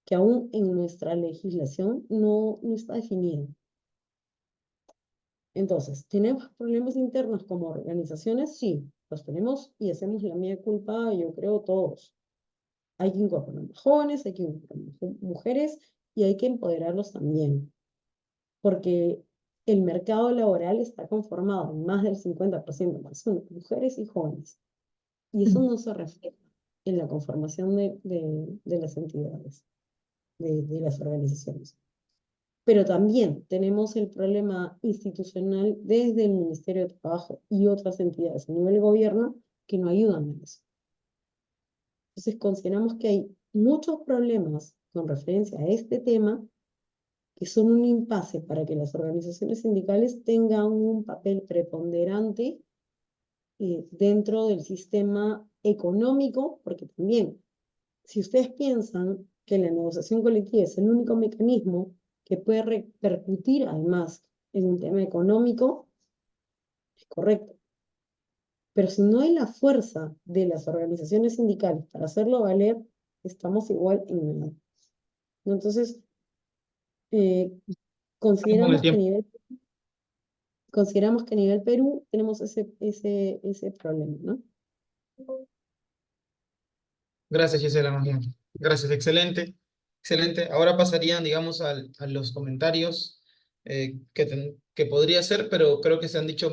que aún en nuestra legislación no está definida. Entonces, ¿tenemos problemas internos como organizaciones? Sí, los tenemos y hacemos la mía culpa, yo creo, todos. Hay que incorporar más jóvenes, hay que incorporar mujeres y hay que empoderarlos también, porque el mercado laboral está conformado en más del 50% más mujeres y jóvenes, y eso no se refleja en la conformación de las entidades, de las organizaciones. Pero también tenemos el problema institucional desde el Ministerio de Trabajo y otras entidades a nivel gobierno que no ayudan en eso. Entonces consideramos que hay muchos problemas con referencia a este tema que son un impasse para que las organizaciones sindicales tengan un papel preponderante dentro del sistema económico, porque también, si ustedes piensan que la negociación colectiva es el único mecanismo que puede repercutir además en un tema económico, es correcto. Pero si no hay la fuerza de las organizaciones sindicales para hacerlo valer, estamos igual en nada. Entonces, consideramos que a nivel Perú tenemos ese problema, ¿no? Gracias, Gisela, más bien. Gracias, excelente. Excelente. Ahora pasarían, digamos, a los comentarios que podría ser, pero creo que se han dicho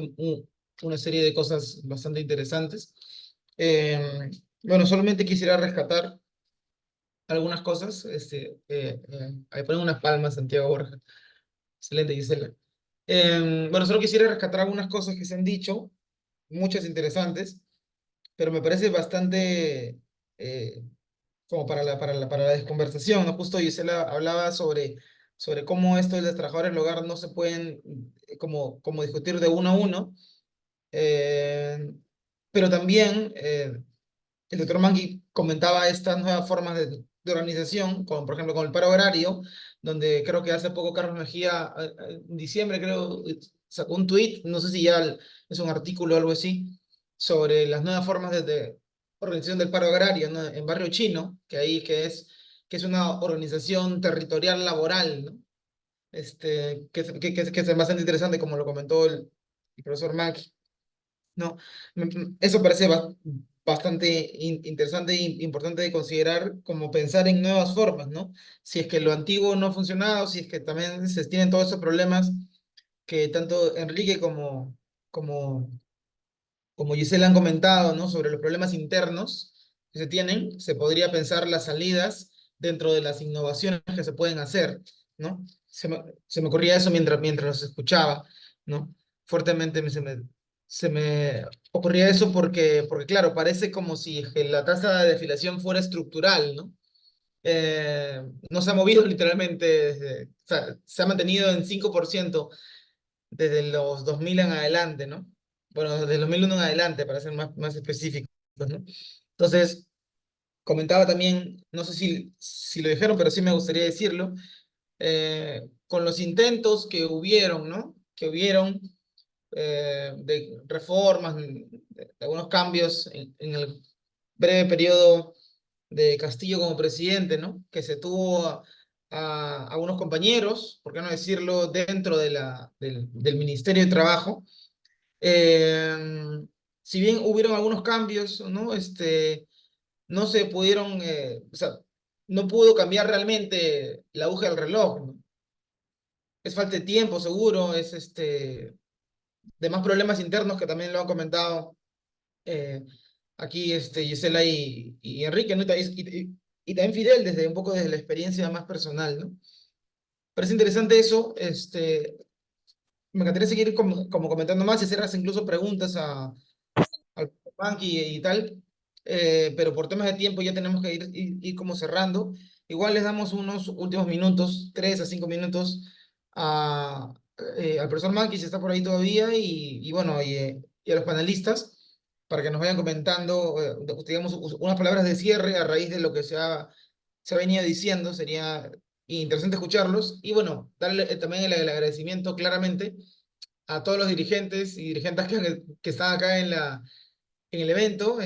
una serie de cosas bastante interesantes. Bueno, solamente quisiera rescatar algunas cosas. Ahí ponen unas palmas, Santiago Borja. Excelente, Gisela. Bueno, solo quisiera rescatar algunas cosas que se han dicho, muchas interesantes, pero me parece bastante como para la desconversación, ¿no? Justo Gisela hablaba sobre cómo esto de los trabajadores del hogar no se pueden como discutir de uno a uno, eh, pero también el doctor Mangui comentaba estas nuevas formas de organización, como por ejemplo con el paro horario, donde creo que hace poco Carlos Mejía, en diciembre creo, sacó un tuit, no sé si ya es un artículo o algo así, sobre las nuevas formas de organización del paro agrario, ¿no? En Barrio Chino, que ahí que es que es una organización territorial laboral, ¿no? Que es bastante interesante, como lo comentó el profesor Mack, ¿no? Eso parece bastante interesante e importante de considerar, como pensar en nuevas formas, ¿no? Si es que lo antiguo no ha funcionado, si es que también se tienen todos esos problemas que tanto Enrique como Gisela han comentado, ¿no? Sobre los problemas internos que se tienen, se podría pensar las salidas dentro de las innovaciones que se pueden hacer, ¿no? Se me ocurría eso mientras los escuchaba, ¿no? Fuertemente se me ocurría eso porque, claro, parece como si que la tasa de desfilación fuera estructural, ¿no? No se ha movido literalmente, o sea, se ha mantenido en 5% desde los 2000 en adelante, ¿no? Bueno, desde el 2001 en adelante, para ser más específicos, ¿no? Entonces, comentaba también, no sé si lo dijeron, pero sí me gustaría decirlo, con los intentos que hubieron, ¿no? Que hubieron de reformas, de algunos cambios en el breve periodo de Castillo como presidente, ¿no? Que se tuvo a unos compañeros, por qué no decirlo, dentro del Ministerio de Trabajo. Si bien hubieron algunos cambios, ¿no? No se pudieron, o sea, no pudo cambiar realmente la aguja del reloj, ¿no? Es falta de tiempo, seguro, es de más problemas internos que también lo han comentado eh, aquí Gisela y Enrique, ¿no? Y también Fidel, un poco desde la experiencia más personal, ¿no? Parece interesante eso, me encantaría seguir como comentando más y hacerles incluso preguntas al Banqui y tal, pero por temas de tiempo ya tenemos que ir como cerrando. Igual les damos unos últimos minutos, 3 a 5 minutos, al profesor Banqui, si está por ahí todavía, y bueno, y a los panelistas, para que nos vayan comentando, digamos, unas palabras de cierre a raíz de lo que se ha venido diciendo. Sería interesante escucharlos, y bueno, darle también el agradecimiento claramente a todos los dirigentes y dirigentes que están acá en el evento.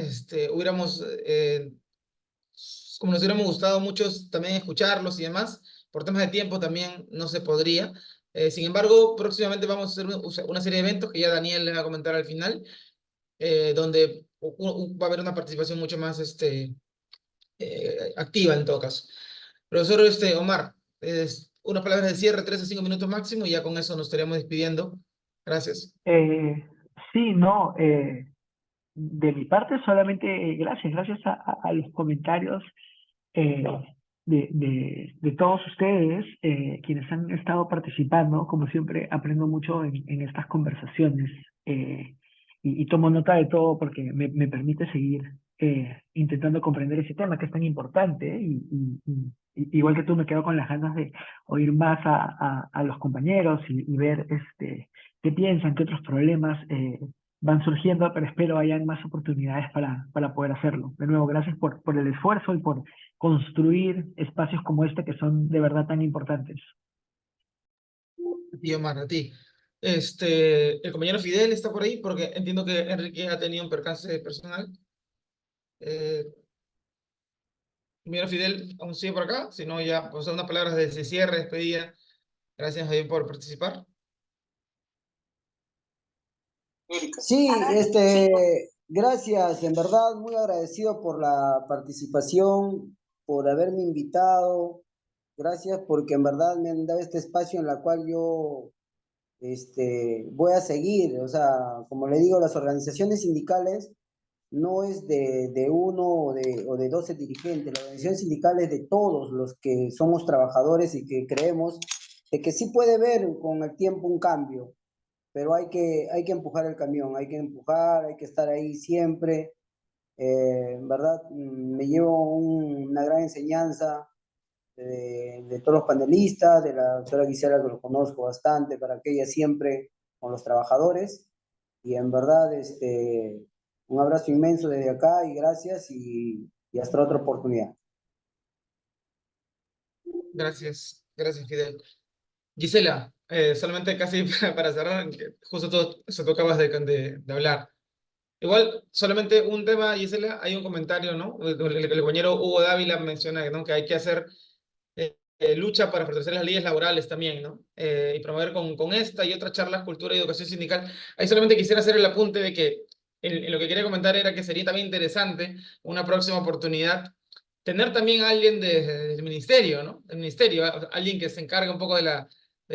Como nos hubiéramos gustado muchos también escucharlos y demás, por temas de tiempo también no se podría. Sin embargo, próximamente vamos a hacer una serie de eventos que ya Daniel les va a comentar al final, donde va a haber una participación mucho más activa en todo caso. Profesor Omar, unas palabras de cierre, 3 a 5 minutos máximo, y ya con eso nos estaríamos despidiendo. Gracias. Sí, no, de mi parte solamente gracias a los comentarios eh, de todos ustedes, quienes han estado participando. Como siempre, aprendo mucho en estas conversaciones, y tomo nota de todo porque me permite seguir intentando comprender ese tema que es tan importante, igual que tú, me quedo con las ganas de oír más a los compañeros y ver qué piensan, qué otros problemas van surgiendo, pero espero hayan más oportunidades para poder hacerlo. De nuevo, gracias por el esfuerzo y por construir espacios como este, que son de verdad tan importantes. Y Omar, a ti. El compañero Fidel está por ahí, porque entiendo que Enrique ha tenido un percance personal. Eh, compañero Fidel, ¿aún sigue por acá? Si no, ya, pues unas palabras de cierre, despedida. Gracias a por participar. Sí, gracias, en verdad, muy agradecido por la participación, por haberme invitado. Gracias porque en verdad me han dado este espacio en la cual yo voy a seguir. O sea, como le digo, las organizaciones sindicales no es de uno o de 12 dirigentes. La organización sindical es de todos los que somos trabajadores y que creemos de que sí puede haber con el tiempo un cambio, pero hay que empujar el camión, hay que empujar, hay que estar ahí siempre. En verdad, me llevo una gran enseñanza de todos los panelistas, de la doctora Gisela, que lo conozco bastante, para que ella siempre con los trabajadores. Y en verdad, un abrazo inmenso desde acá y gracias, y hasta otra oportunidad. Gracias, Fidel. Gisela, solamente casi para cerrar, que justo eso tú acabas de hablar. Igual, solamente un tema, Gisela, hay un comentario, ¿no? El compañero Hugo Dávila menciona, ¿no?, que hay que hacer lucha para fortalecer las leyes laborales también, ¿no? Y promover con esta y otras charlas, cultura y educación sindical. Ahí solamente quisiera hacer el apunte de que en lo que quería comentar era que sería también interesante una próxima oportunidad tener también a alguien del ministerio, ¿no? Del ministerio, alguien que se encargue un poco de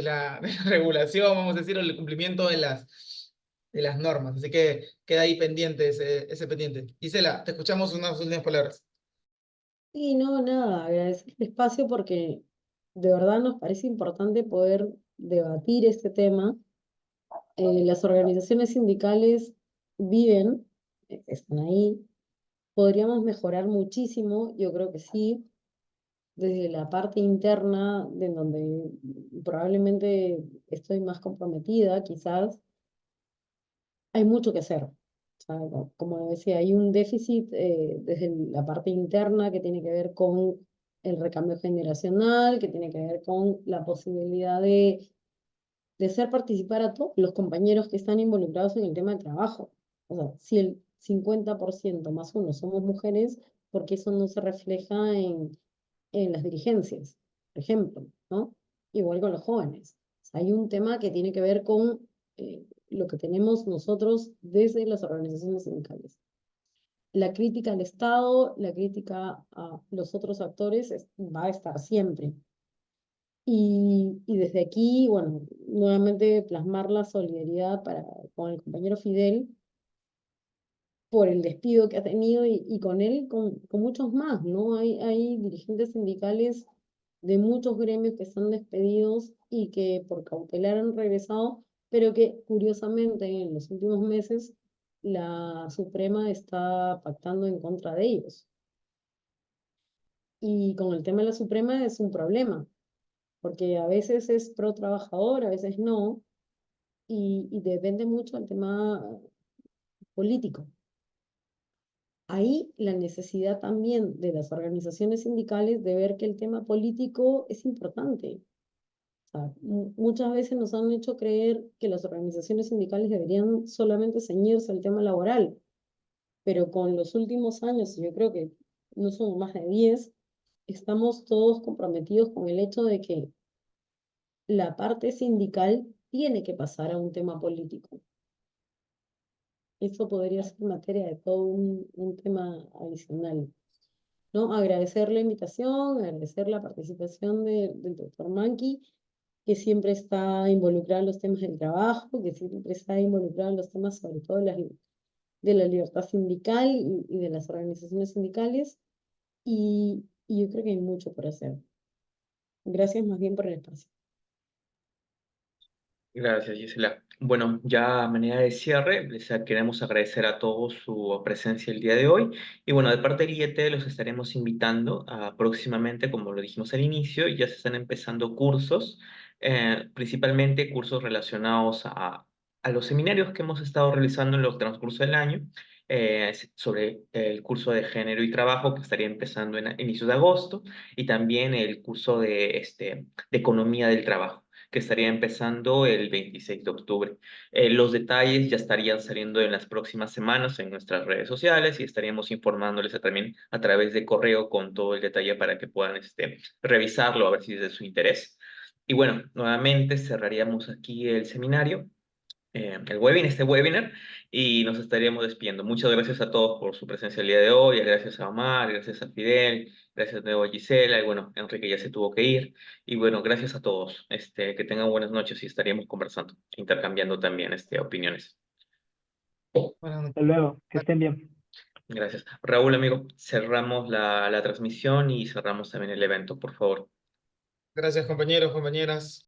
la regulación, vamos a decir, o el cumplimiento de las normas. Así que queda ahí pendiente ese pendiente. Gisela, te escuchamos unas últimas palabras. Y no, nada, agradecer el espacio porque de verdad nos parece importante poder debatir este tema. Las organizaciones sindicales viven, están ahí. Podríamos mejorar muchísimo, yo creo que sí, desde la parte interna, de donde probablemente estoy más comprometida, quizás, hay mucho que hacer. O sea, como decía, hay un déficit desde la parte interna que tiene que ver con el recambio generacional, que tiene que ver con la posibilidad de hacer participar a todos los compañeros que están involucrados en el tema del trabajo. O sea, si el 50% más uno somos mujeres, ¿por qué eso no se refleja en las dirigencias, por ejemplo, ¿no? Igual con los jóvenes. O sea, hay un tema que tiene que ver con lo que tenemos nosotros desde las organizaciones sindicales. La crítica al Estado, la crítica a los otros actores va a estar siempre. Y desde aquí, bueno, nuevamente plasmar la solidaridad con el compañero Fidel por el despido que ha tenido y con él, con muchos más, ¿no? Hay dirigentes sindicales de muchos gremios que están despedidos y que por cautelar han regresado, pero que curiosamente en los últimos meses la Suprema está pactando en contra de ellos. Y con el tema de la Suprema es un problema, porque a veces es pro trabajador, a veces no, y depende mucho del tema político. Ahí la necesidad también de las organizaciones sindicales de ver que el tema político es importante. O sea, muchas veces nos han hecho creer que las organizaciones sindicales deberían solamente ceñirse al tema laboral, pero con los últimos años, y yo creo que no son más de 10, estamos todos comprometidos con el hecho de que la parte sindical tiene que pasar a un tema político. Eso podría ser materia de todo un tema adicional, ¿no? Agradecer la invitación, agradecer la participación del doctor Manqui, que siempre está involucrado en los temas del trabajo, que siempre está involucrado en los temas sobre todo de la libertad sindical y de las organizaciones sindicales, y yo creo que hay mucho por hacer. Gracias más bien por el espacio. Gracias, Gisela. Bueno, ya a manera de cierre, queremos agradecer a todos su presencia el día de hoy. Y bueno, de parte del IET los estaremos invitando a próximamente, como lo dijimos al inicio, ya se están empezando cursos, principalmente cursos relacionados a los seminarios que hemos estado realizando en los transcurso del año, sobre el curso de género y trabajo que estaría empezando en inicios de agosto, y también el curso de economía del trabajo, que estaría empezando el 26 de octubre. Los detalles ya estarían saliendo en las próximas semanas en nuestras redes sociales y estaríamos informándoles también a través de correo con todo el detalle para que puedan revisarlo, a ver si es de su interés. Y bueno, nuevamente cerraríamos aquí el seminario, este webinar, y nos estaríamos despidiendo. Muchas gracias a todos por su presencia el día de hoy, gracias a Omar, gracias a Fidel, gracias de nuevo a Gisela, y bueno, Enrique ya se tuvo que ir, y bueno, gracias a todos, que tengan buenas noches y estaríamos conversando, intercambiando también opiniones. Buenas Hasta luego, que estén bien. Gracias. Raúl, amigo, cerramos la transmisión y cerramos también el evento, por favor. Gracias, compañeros, compañeras.